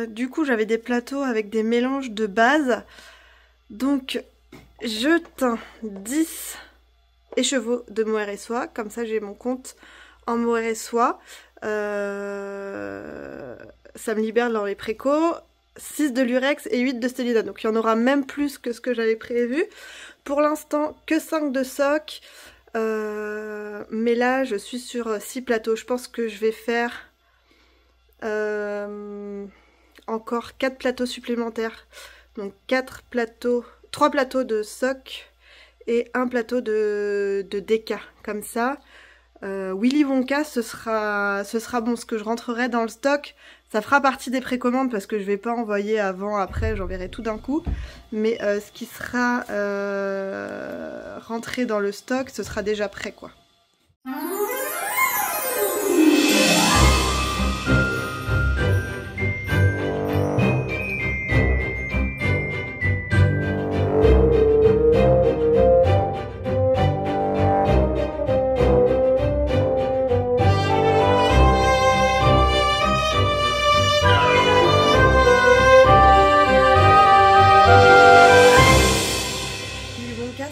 du coup j'avais des plateaux avec des mélanges de base. Donc je teins 10 écheveaux de mohair et soie, comme ça j'ai mon compte en mohair et soie. Ça me libère dans les précos. 6 de lurex et 8 de stélina, donc il y en aura même plus que ce que j'avais prévu. Pour l'instant que 5 de soc, mais là je suis sur 6 plateaux. Je pense que je vais faire encore 4 plateaux supplémentaires, donc 4 plateaux, 3 plateaux de soc et un plateau de déca, comme ça. Willy Wonka, ce sera bon. Ce que je rentrerai dans le stock, ça fera partie des précommandes parce que je vais pas envoyer avant, après, j'enverrai tout d'un coup. Mais ce qui sera rentré dans le stock, ce sera déjà prêt, quoi.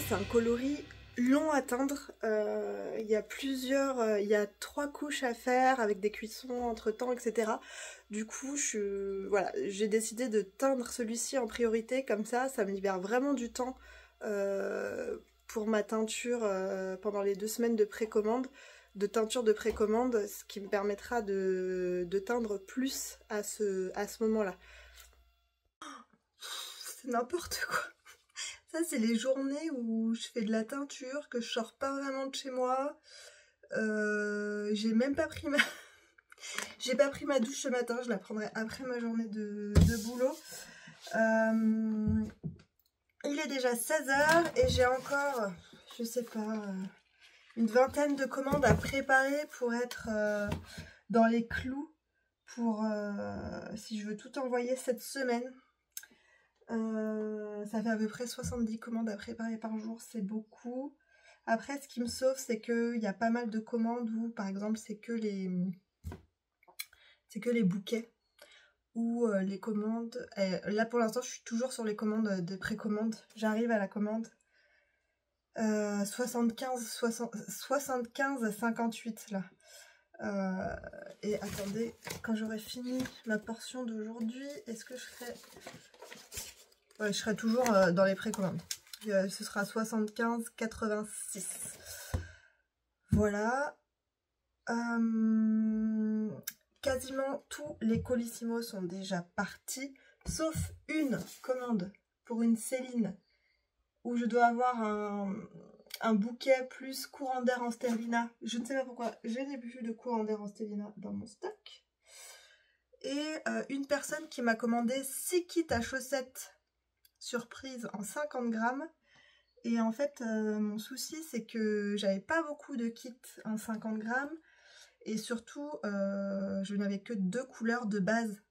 C'est un coloris long à teindre. Il y a il y a 3 couches à faire avec des cuissons entre temps, etc. Du coup, voilà, j'ai décidé de teindre celui-ci en priorité, comme ça me libère vraiment du temps pour ma teinture pendant les 2 semaines de précommande, de teinture de précommande, ce qui me permettra de teindre plus à ce moment-là. C'est n'importe quoi. Ça, c'est les journées où je fais de la teinture, que je sors pas vraiment de chez moi. J'ai même pas pris ma... J'ai pas pris ma douche ce matin, je la prendrai après ma journée de boulot. Il est déjà 16h et j'ai encore, je sais pas, une vingtaine de commandes à préparer pour être dans les clous pour si je veux tout envoyer cette semaine. Ça fait à peu près 70 commandes à préparer par jour, c'est beaucoup. Après, ce qui me sauve, c'est qu'il y a pas mal de commandes où, par exemple, c'est que les bouquets ou les commandes. Là, pour l'instant, je suis toujours sur les commandes de précommande. J'arrive à la commande 75 à 58 là. Et attendez, quand j'aurai fini ma portion d'aujourd'hui, est-ce que je ferai... Ouais, je serai toujours dans les précommandes. Ce sera 75,86. Voilà. Quasiment tous les colissimo sont déjà partis, sauf une commande pour une Céline où je dois avoir un bouquet plus courant d'air en stélina. Je ne sais pas pourquoi, je n'ai plus de courant d'air en stélina dans mon stock. Et une personne qui m'a commandé 6 kits à chaussettes surprise en 50 grammes. Et en fait, mon souci, c'est que j'avais pas beaucoup de kits en 50 grammes. Et surtout, je n'avais que 2 couleurs de base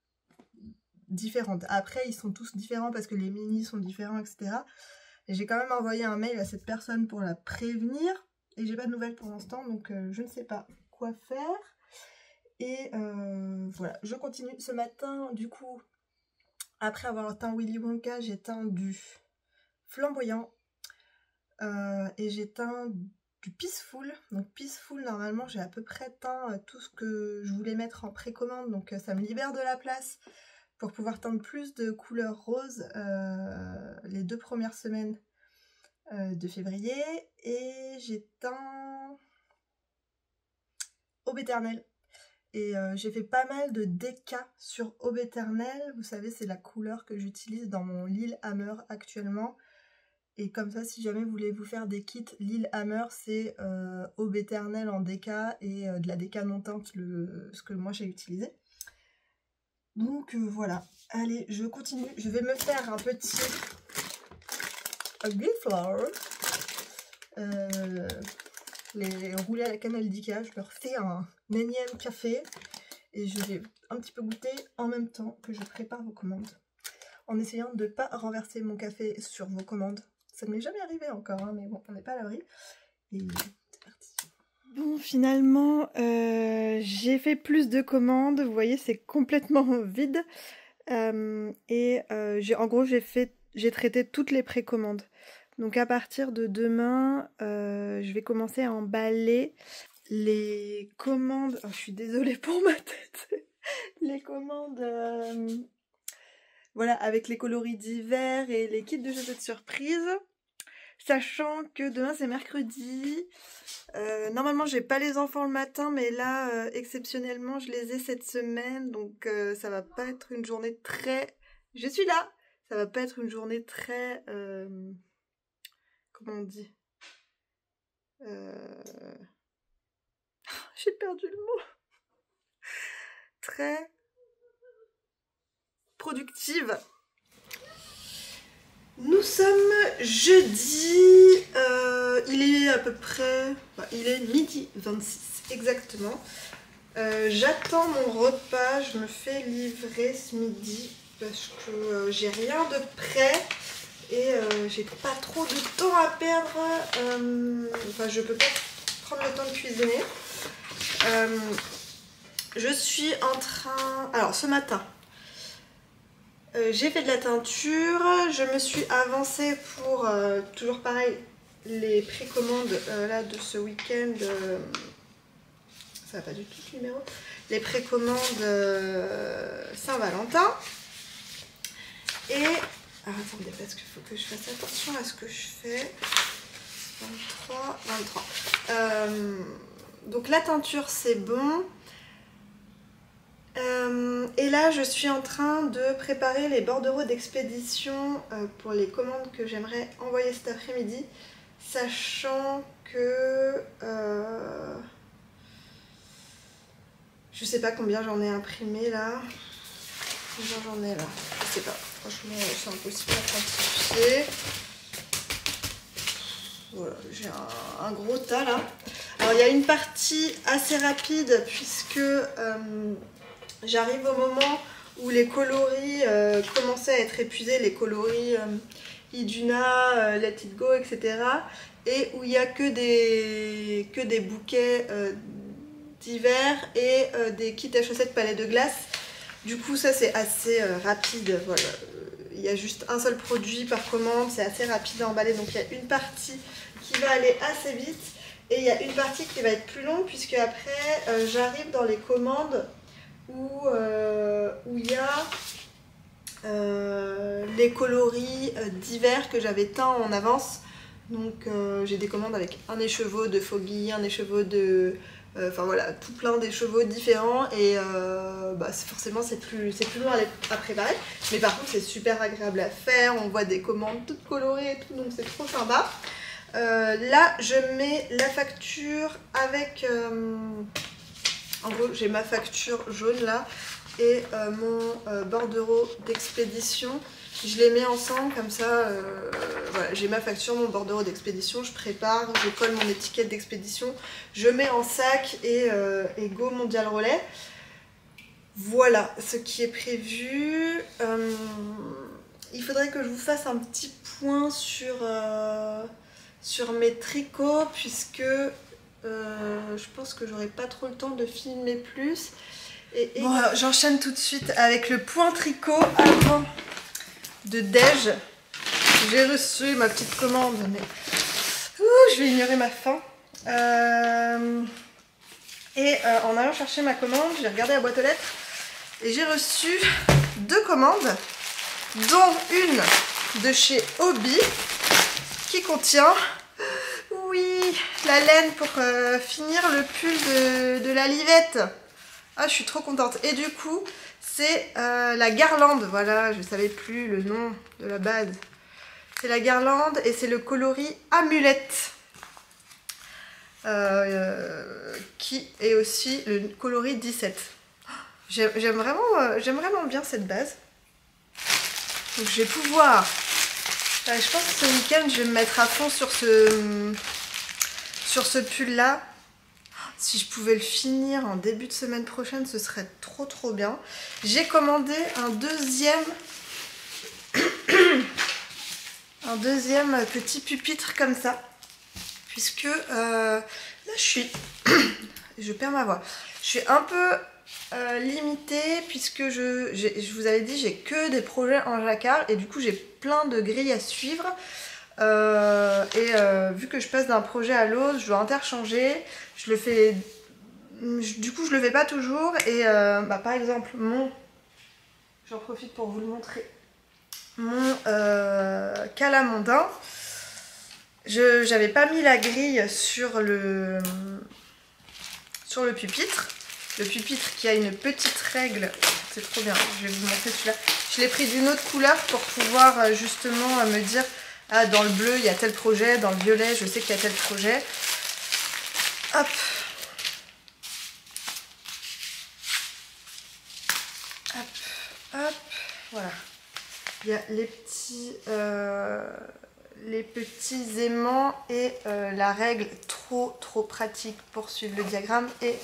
différentes. Après, ils sont tous différents parce que les minis sont différents, etc. Et j'ai quand même envoyé un mail à cette personne pour la prévenir. Et j'ai pas de nouvelles pour l'instant, donc je ne sais pas quoi faire. Et voilà, je continue. Ce matin, du coup, après avoir teint Willy Wonka, j'ai teint du flamboyant et j'ai teint du Peaceful. Donc Peaceful, normalement, j'ai à peu près teint tout ce que je voulais mettre en précommande. Donc ça me libère de la place pour pouvoir teindre plus de couleurs roses les 2 premières semaines de février. Et j'ai teint Aube éternelle. Et j'ai fait pas mal de déca sur Aube éternelle. Vous savez, c'est la couleur que j'utilise dans mon Lillehammer actuellement. Et comme ça, si jamais vous voulez vous faire des kits Lillehammer, c'est Aube éternelle en déca et de la déca non teinte, ce que moi j'ai utilisé. Donc voilà. Allez, je continue. Je vais me faire un petit Ugly Flower. Les roulés à la cannelle d'Ikea. Je me refais un énième café. Et je vais un petit peu goûter en même temps que je prépare vos commandes. En essayant de ne pas renverser mon café sur vos commandes. Ça ne m'est jamais arrivé encore, hein, mais bon, on n'est pas à l'abri. Et c'est parti. Bon, finalement, j'ai fait plus de commandes. Vous voyez, c'est complètement vide. En gros, j'ai traité toutes les précommandes. Donc à partir de demain, je vais commencer à emballer les commandes. Oh, je suis désolée pour ma tête. Les commandes, voilà, avec les coloris d'hiver et les kits de chaussettes surprise. Sachant que demain c'est mercredi. Normalement j'ai pas les enfants le matin, mais là exceptionnellement je les ai cette semaine, donc ça va pas être une journée très... Je suis là. Ça va pas être une journée très... Comment on dit, j'ai perdu le mot. Très productive. Nous sommes jeudi, il est à peu près, il est midi 26 exactement. J'attends mon repas, je me fais livrer ce midi parce que j'ai rien de prêt et j'ai pas trop de temps à perdre. Enfin, je peux pas prendre le temps de cuisiner. Je suis en train... Alors, ce matin, j'ai fait de la teinture. Je me suis avancée pour, toujours pareil, les précommandes là, de ce week-end. Ça va pas du tout le numéro. Les précommandes Saint-Valentin. Et... Alors, attendez, parce qu'il faut que je fasse attention à ce que je fais. 23. Donc la teinture c'est bon. Et là je suis en train de préparer les bordereaux d'expédition pour les commandes que j'aimerais envoyer cet après-midi. Sachant que... je sais pas combien j'en ai imprimé là. Combien j'en ai là? Je sais pas. Franchement c'est impossible à quantifier. Voilà, j'ai un gros tas là. Alors il y a une partie assez rapide puisque j'arrive au moment où les coloris commençaient à être épuisés, les coloris Iduna, Let It Go, etc. Et où il n'y a que des bouquets d'hiver et des kits à chaussettes palais de glace. Du coup ça c'est assez rapide, voilà. Il y a juste un seul produit par commande, c'est assez rapide à emballer, donc il y a une partie qui va aller assez vite et il y a une partie qui va être plus longue puisque après j'arrive dans les commandes où il y a les coloris d'hiver que j'avais teints en avance. Donc j'ai des commandes avec un écheveau de Foggy, un écheveau de... Enfin voilà, tout plein d'écheveaux différents et forcément c'est plus long à préparer. Mais par contre c'est super agréable à faire, on voit des commandes toutes colorées et tout, donc c'est trop sympa. Là je mets la facture avec... en gros j'ai ma facture jaune là et mon bordereau d'expédition. Je les mets ensemble comme ça, voilà, j'ai ma facture, mon bordereau d'expédition, je prépare, je colle mon étiquette d'expédition, je mets en sac et go Mondial Relais. Voilà ce qui est prévu. Il faudrait que je vous fasse un petit point sur mes tricots puisque je pense que j'aurai pas trop le temps de filmer plus. Bon, j'enchaîne tout de suite avec le point tricot avant de déj. J'ai reçu ma petite commande, mais je vais ignorer ma faim. En allant chercher ma commande, j'ai regardé la boîte aux lettres et j'ai reçu 2 commandes, dont une de chez Hobby qui contient, oui, la laine pour finir le pull de la Livette. Ah, je suis trop contente. Et du coup, c'est la Garlande. Voilà, je ne savais plus le nom de la base. C'est la Garlande et c'est le coloris Amulette. Qui est aussi le coloris 17. J'aime vraiment bien cette base. Donc je vais pouvoir... je pense que ce week-end, je vais me mettre à fond sur ce pull-là. Si je pouvais le finir en début de semaine prochaine, ce serait trop bien. J'ai commandé un deuxième petit pupitre comme ça. Puisque là je suis... je perds ma voix. Je suis un peu limitée puisque je vous avais dit j'ai que des projets en jacquard et du coup j'ai plein de grilles à suivre. Vu que je passe d'un projet à l'autre, je dois interchanger. Je le fais... Du coup je le fais pas toujours et par exemple j'en profite pour vous le montrer, mon calamondin. J'avais pas mis la grille sur le pupitre. Le pupitre qui a une petite règle, c'est trop bien, je vais vous montrer celui-là. Je l'ai pris d'une autre couleur pour pouvoir justement me dire, ah dans le bleu il y a tel projet, dans le violet je sais qu'il y a tel projet. Hop. Hop, hop, voilà. Il y a les petits aimants et la règle trop pratique pour suivre le diagramme et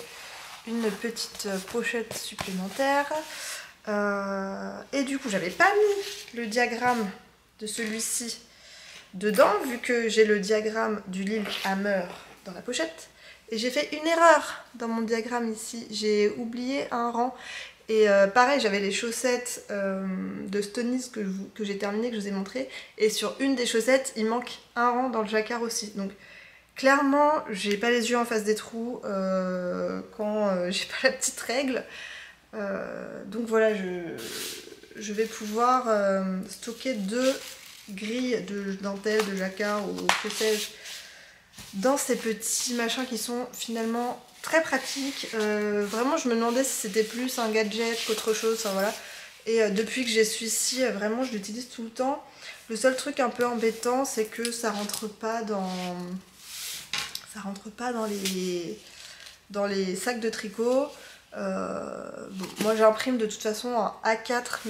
une petite pochette supplémentaire. Et du coup, j'avais pas mis le diagramme de celui-ci dedans, vu que j'ai le diagramme du Lillehammer dans la pochette. Et j'ai fait une erreur dans mon diagramme ici. J'ai oublié un rang. Et pareil, j'avais les chaussettes de Stonies que j'ai terminé, que je vous ai montré. Et sur une des chaussettes, il manque un rang dans le jacquard aussi. Donc clairement, j'ai pas les yeux en face des trous quand j'ai pas la petite règle. Donc voilà, je vais pouvoir stocker 2 grilles de dentelle, de jacquard ou que sais-je dans ces petits machins qui sont finalement très pratiques. Vraiment je me demandais si c'était plus un gadget qu'autre chose, enfin, voilà. Et depuis que j'ai celui-ci, vraiment je l'utilise tout le temps. Le seul truc un peu embêtant c'est que ça rentre pas dans les sacs de tricot. Bon, moi j'imprime de toute façon en A4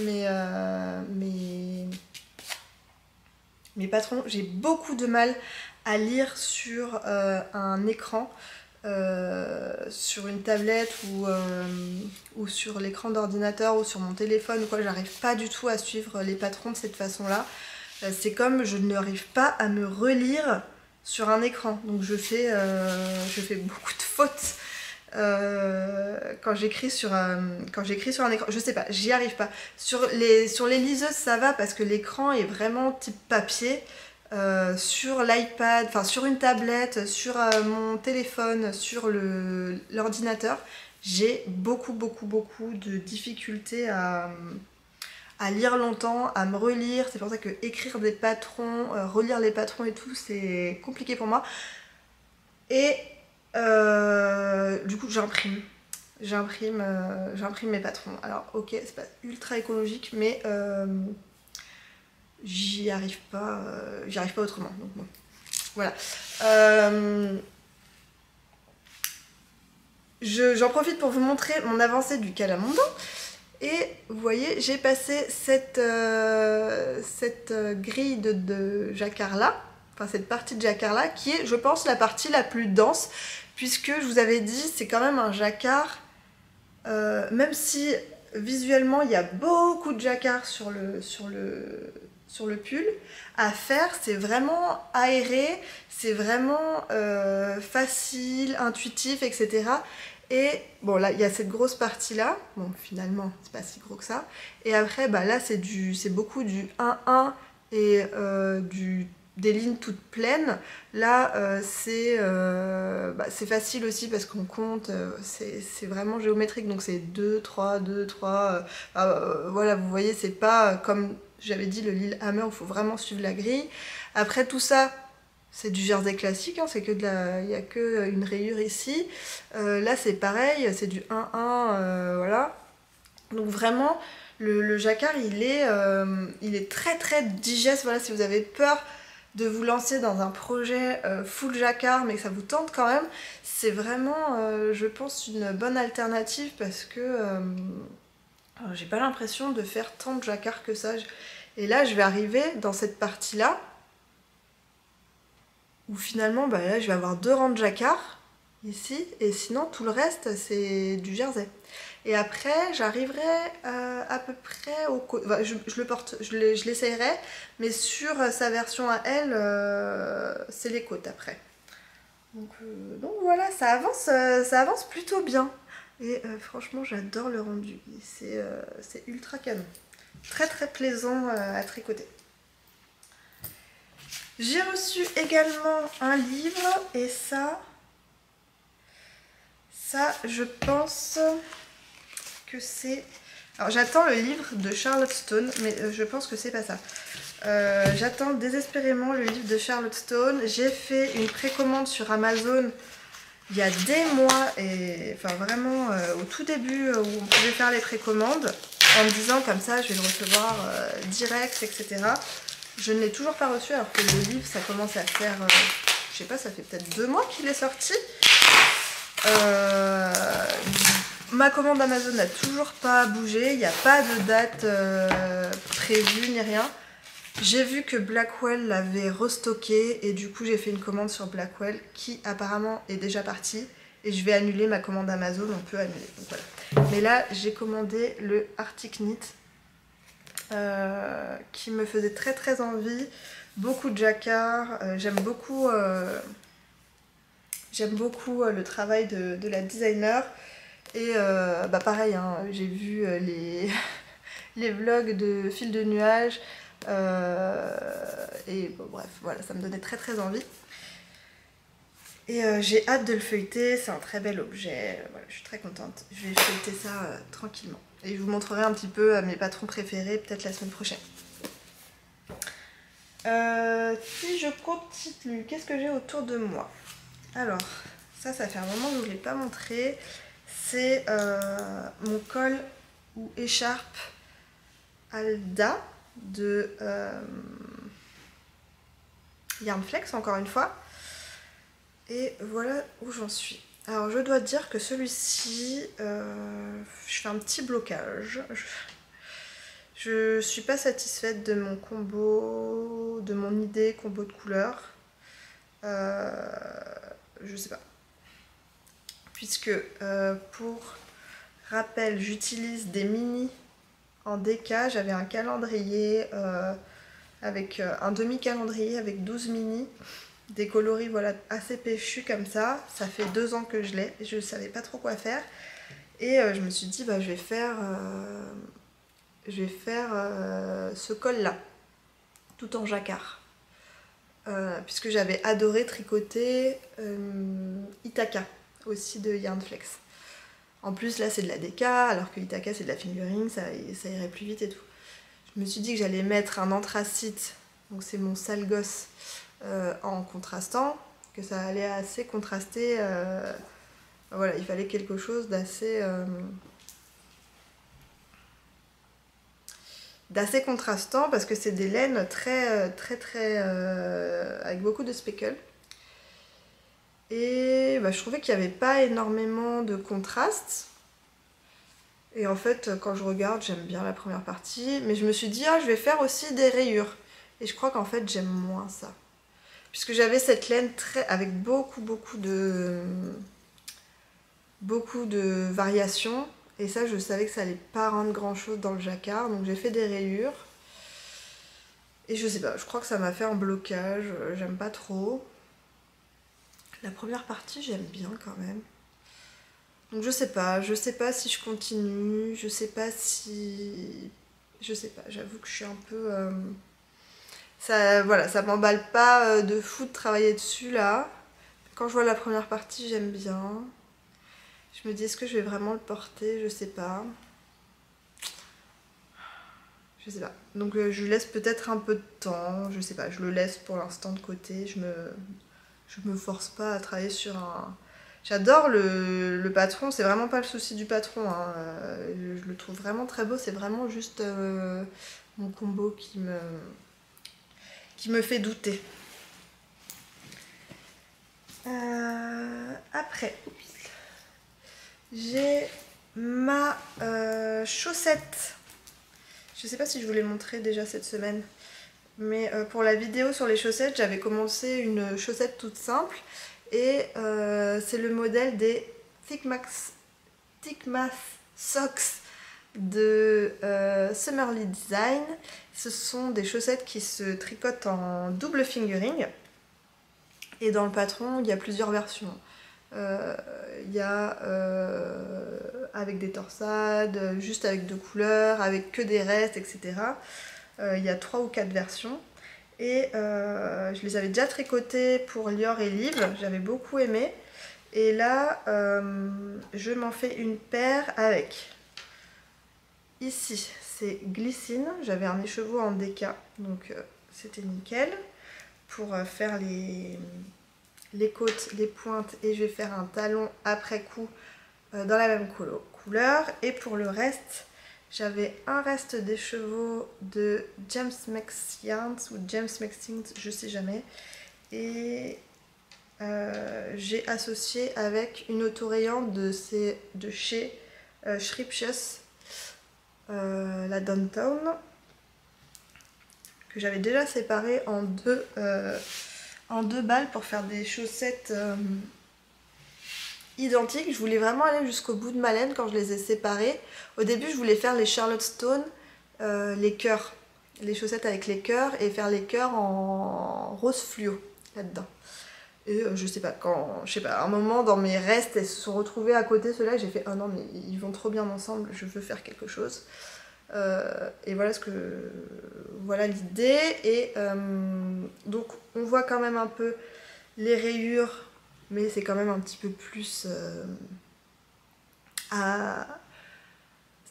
mes patrons. J'ai beaucoup de mal à lire sur un écran, sur une tablette ou sur l'écran d'ordinateur ou sur mon téléphone ou quoi. J'arrive pas du tout à suivre les patrons de cette façon-là. C'est comme je n'arrive pas à me relire sur un écran. Donc je fais beaucoup de fautes quand j'écris sur un écran. Je sais pas, j'y arrive pas. Sur les liseuses ça va parce que l'écran est vraiment type papier. Sur l'iPad, enfin sur une tablette, sur mon téléphone, sur l'ordinateur, j'ai beaucoup de difficultés à lire longtemps, à me relire. C'est pour ça que écrire des patrons, relire les patrons et tout, c'est compliqué pour moi. Et du coup j'imprime mes patrons. Alors ok, c'est pas ultra écologique, mais j'y arrive pas autrement. Donc bon, voilà. J'en profite pour vous montrer mon avancée du calamondin. Et vous voyez, j'ai passé cette grille de jacquard là, enfin cette partie de jacquard là, qui est, je pense, la partie la plus dense, puisque je vous avais dit, c'est quand même un jacquard, même si visuellement il y a beaucoup de jacquard sur le pull, à faire, c'est vraiment aéré, c'est vraiment facile, intuitif, etc. Et bon, là il y a cette grosse partie là, bon finalement c'est pas si gros que ça, et après bah là c'est beaucoup du 1-1 et des lignes toutes pleines. Là c'est facile aussi parce qu'on compte, c'est vraiment géométrique, donc c'est 2, 3, 2, 3, voilà, vous voyez, c'est pas comme j'avais dit le Lillehammer où il faut vraiment suivre la grille. Après tout ça, c'est du jersey classique, hein, c'est que il n'y a que une rayure ici. Là c'est pareil, c'est du 1-1, voilà. Donc vraiment, le jacquard il est très digeste. Voilà, si vous avez peur de vous lancer dans un projet full jacquard mais que ça vous tente quand même, c'est vraiment, je pense, une bonne alternative parce que j'ai pas l'impression de faire tant de jacquard que ça. Et là je vais arriver dans cette partie là où finalement bah là je vais avoir 2 rangs de jacquard. ici, et sinon tout le reste c'est du jersey. Et après j'arriverai à peu près au côté, enfin, je le porte, je l'essayerai, mais sur sa version à elle, c'est les côtes après. Donc voilà, ça avance plutôt bien. Et franchement j'adore le rendu, c'est ultra canon. Très très plaisant à tricoter. J'ai reçu également un livre et ça je pense que c'est... Alors j'attends le livre de Charlotte Stone, mais je pense que c'est pas ça. J'attends désespérément le livre de Charlotte Stone. J'ai fait une précommande sur Amazon il y a des mois, et enfin vraiment au tout début où on pouvait faire les précommandes, en me disant comme ça je vais le recevoir direct, etc. Je ne l'ai toujours pas reçu alors que le livre ça commence à faire, je sais pas, ça fait peut-être 2 mois qu'il est sorti. Ma commande Amazon n'a toujours pas bougé, il n'y a pas de date prévue ni rien. J'ai vu que Blackwell l'avait restocké et du coup j'ai fait une commande sur Blackwell qui apparemment est déjà partie et je vais annuler ma commande Amazon, on peut annuler. Donc voilà. Mais là j'ai commandé le Arctic Knit qui me faisait très très envie, beaucoup de jacquard, j'aime beaucoup le travail de la designer et bah pareil, hein, j'ai vu les vlogs de Fil de Nuages. Et bon, bref, voilà, ça me donnait très très envie. Et j'ai hâte de le feuilleter, c'est un très bel objet, voilà, je suis très contente. Je vais feuilleter ça tranquillement. Et je vous montrerai un petit peu mes patrons préférés, peut-être la semaine prochaine. Si je continue, qu'est-ce que j'ai autour de moi? Alors, ça fait un moment que je ne vous l'ai pas montré. C'est mon col ou écharpe Alda de Yarnflex encore une fois, et voilà où j'en suis. Alors je dois dire que celui-ci je fais un petit blocage, je suis pas satisfaite de mon combo, de mon idée combo de couleurs, je sais pas, puisque pour rappel j'utilise des mini en DK, j'avais un calendrier avec un demi-calendrier avec 12 mini, des coloris voilà, assez péchus comme ça. Ça fait 2 ans que je l'ai, je ne savais pas trop quoi faire. Et je me suis dit, bah, je vais faire ce col-là, tout en jacquard. Puisque j'avais adoré tricoter Ithaka, aussi de Yarnflex. En plus là c'est de la DK, alors que Ithaka c'est de la fingering, ça irait plus vite et tout. Je me suis dit que j'allais mettre un anthracite, donc c'est mon sale gosse, en contrastant, que ça allait assez contraster. Voilà, il fallait quelque chose d'assez contrastant parce que c'est des laines très avec beaucoup de speckle. Et bah, je trouvais qu'il n'y avait pas énormément de contraste. Et en fait, quand je regarde, j'aime bien la première partie. Mais je me suis dit, ah, je vais faire aussi des rayures. Et je crois qu'en fait, j'aime moins ça. Puisque j'avais cette laine avec beaucoup de variations. Et ça, je savais que ça allait pas rendre grand chose dans le jacquard. Donc j'ai fait des rayures. Et je sais pas, je crois que ça m'a fait un blocage. J'aime pas trop. La première partie, j'aime bien quand même. Donc je sais pas si je continue, je sais pas, j'avoue que je suis un peu... voilà, ça m'emballe pas de fou de travailler dessus là. Quand je vois la première partie, j'aime bien. Je me dis, est-ce que je vais vraiment le porter? Je sais pas. Je sais pas. Donc je lui laisse peut-être un peu de temps, je sais pas, je le laisse pour l'instant de côté, je me force pas à travailler sur un... J'adore le patron, c'est vraiment pas le souci du patron, hein. Je le trouve vraiment très beau, c'est vraiment juste mon combo qui me fait douter. Après, j'ai ma chaussette. Je sais pas si je vous l'ai montré déjà cette semaine. Mais pour la vidéo sur les chaussettes, j'avais commencé une chaussette toute simple. Et c'est le modèle des Thickmax Socks de Summerly Design. Ce sont des chaussettes qui se tricotent en double fingering. Et dans le patron, il y a plusieurs versions. Il y a avec des torsades, juste avec 2 couleurs, avec que des restes, etc. Il y a 3 ou 4 versions. Et je les avais déjà tricotées pour Lior et Liv, j'avais beaucoup aimé. Et là, je m'en fais une paire avec, ici, c'est Glycine, j'avais un écheveau en DK, donc c'était nickel. Pour faire les côtes, les pointes, et je vais faire un talon après coup dans la même couleur. Et pour le reste, j'avais un reste d'écheveau de James Makes Yarns ou James Makes Things, je sais jamais. Et j'ai associé avec une autorayante de chez Shripshus, la Downtown, que j'avais déjà séparée en deux balles pour faire des chaussettes identiques. Je voulais vraiment aller jusqu'au bout de ma laine quand je les ai séparées. Au début, je voulais faire les Charlotte Stone, les cœurs, les chaussettes avec les cœurs, et faire les cœurs en rose fluo là-dedans. Et je sais pas, à un moment dans mes restes, elles se sont retrouvées à côté, ceux-là, j'ai fait oh non, mais ils vont trop bien ensemble, je veux faire quelque chose. Et voilà l'idée. Et donc on voit quand même un peu les rayures, mais c'est quand même un petit peu plus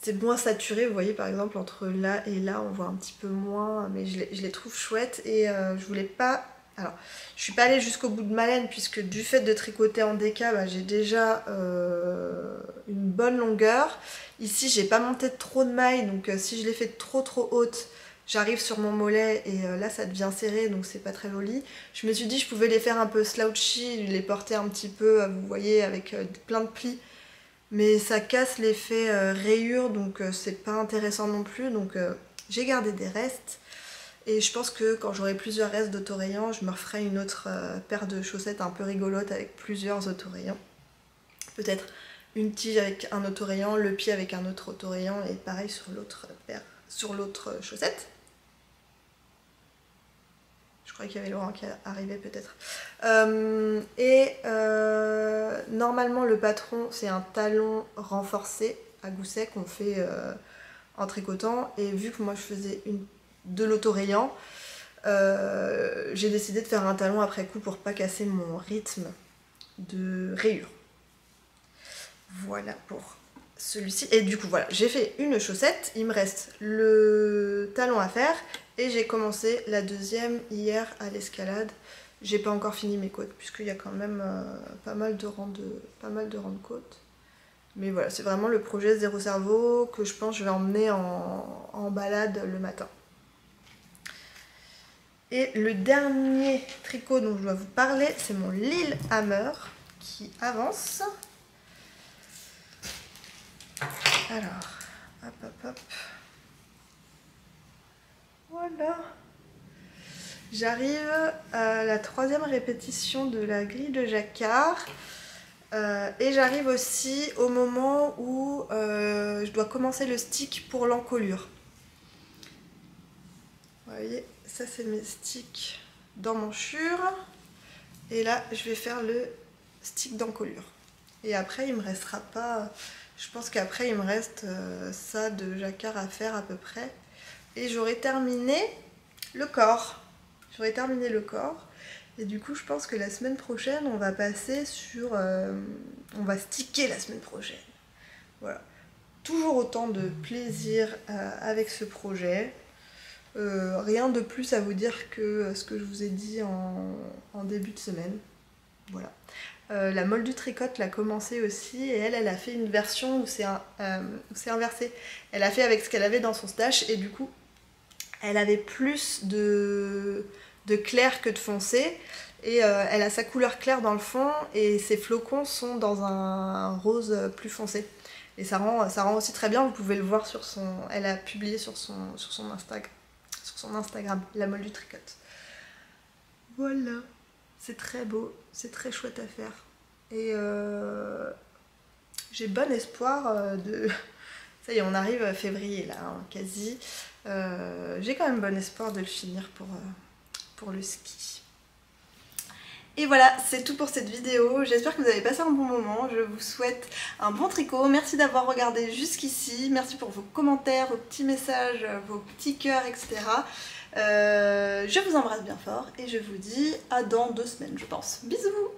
c'est moins saturé, vous voyez, par exemple entre là et là on voit un petit peu moins, mais je les trouve chouettes. Et je voulais pas, alors je suis pas allée jusqu'au bout de ma laine, puisque du fait de tricoter en DK, j'ai déjà une bonne longueur. Ici j'ai pas monté trop de mailles, donc si je les fais trop haute, j'arrive sur mon mollet et là ça devient serré, donc c'est pas très joli. Je me suis dit je pouvais les faire un peu slouchy, les porter un petit peu, vous voyez, avec plein de plis, mais ça casse l'effet rayure, donc c'est pas intéressant non plus. Donc j'ai gardé des restes, et je pense que quand j'aurai plusieurs restes d'autorayants, je me referai une autre paire de chaussettes un peu rigolote avec plusieurs autorayants. Peut-être une tige avec un autorayant, le pied avec un autre autorayant, et pareil sur l'autre paire, sur l'autre chaussette. Je crois qu'il y avait Laurent qui arrivait peut-être. Normalement le patron c'est un talon renforcé à gousset qu'on fait en tricotant, et vu que moi je faisais de l'autorayant, j'ai décidé de faire un talon après coup pour pas casser mon rythme de rayure. Voilà pour celui-ci. Et du coup voilà, j'ai fait une chaussette, il me reste le talon à faire, et j'ai commencé la deuxième hier à l'escalade. J'ai pas encore fini mes côtes, puisqu'il y a quand même pas mal de rangs de côtes. Mais voilà, c'est vraiment le projet Zéro Cerveau que je pense je vais emmener en balade le matin. Et le dernier tricot dont je dois vous parler, c'est mon Lillehammer qui avance. Alors, hop. Voilà. J'arrive à la 3e répétition de la grille de jacquard. Et j'arrive aussi au moment où je dois commencer le stick pour l'encolure. Vous voyez, ça c'est mes sticks d'emmanchure. Et là, je vais faire le stick d'encolure. Et après, il me restera pas... Je pense qu'après, il me reste ça de jacquard à faire à peu près. Et j'aurai terminé le corps. Et du coup, je pense que la semaine prochaine, on va passer sur... on va sticker la semaine prochaine. Voilà. Toujours autant de plaisir avec ce projet. Rien de plus à vous dire que ce que je vous ai dit en début de semaine. Voilà. La molle du tricote l'a commencé aussi, et elle a fait une version où c'est inversé. Elle a fait avec ce qu'elle avait dans son stash, et du coup elle avait plus de clair que de foncé, et elle a sa couleur claire dans le fond, et ses flocons sont dans un rose plus foncé. Et ça rend aussi très bien, vous pouvez le voir sur son... Elle a publié sur son Instagram, la molle du tricote. Voilà. C'est très beau, c'est très chouette à faire. Et j'ai bon espoir de... Ça y est, on arrive à février là, hein, quasi. J'ai quand même bon espoir de le finir pour le ski. Et voilà, c'est tout pour cette vidéo. J'espère que vous avez passé un bon moment. Je vous souhaite un bon tricot. Merci d'avoir regardé jusqu'ici. Merci pour vos commentaires, vos petits messages, vos petits cœurs, etc. Je vous embrasse bien fort et je vous dis à dans 2 semaines, je pense. Bisous!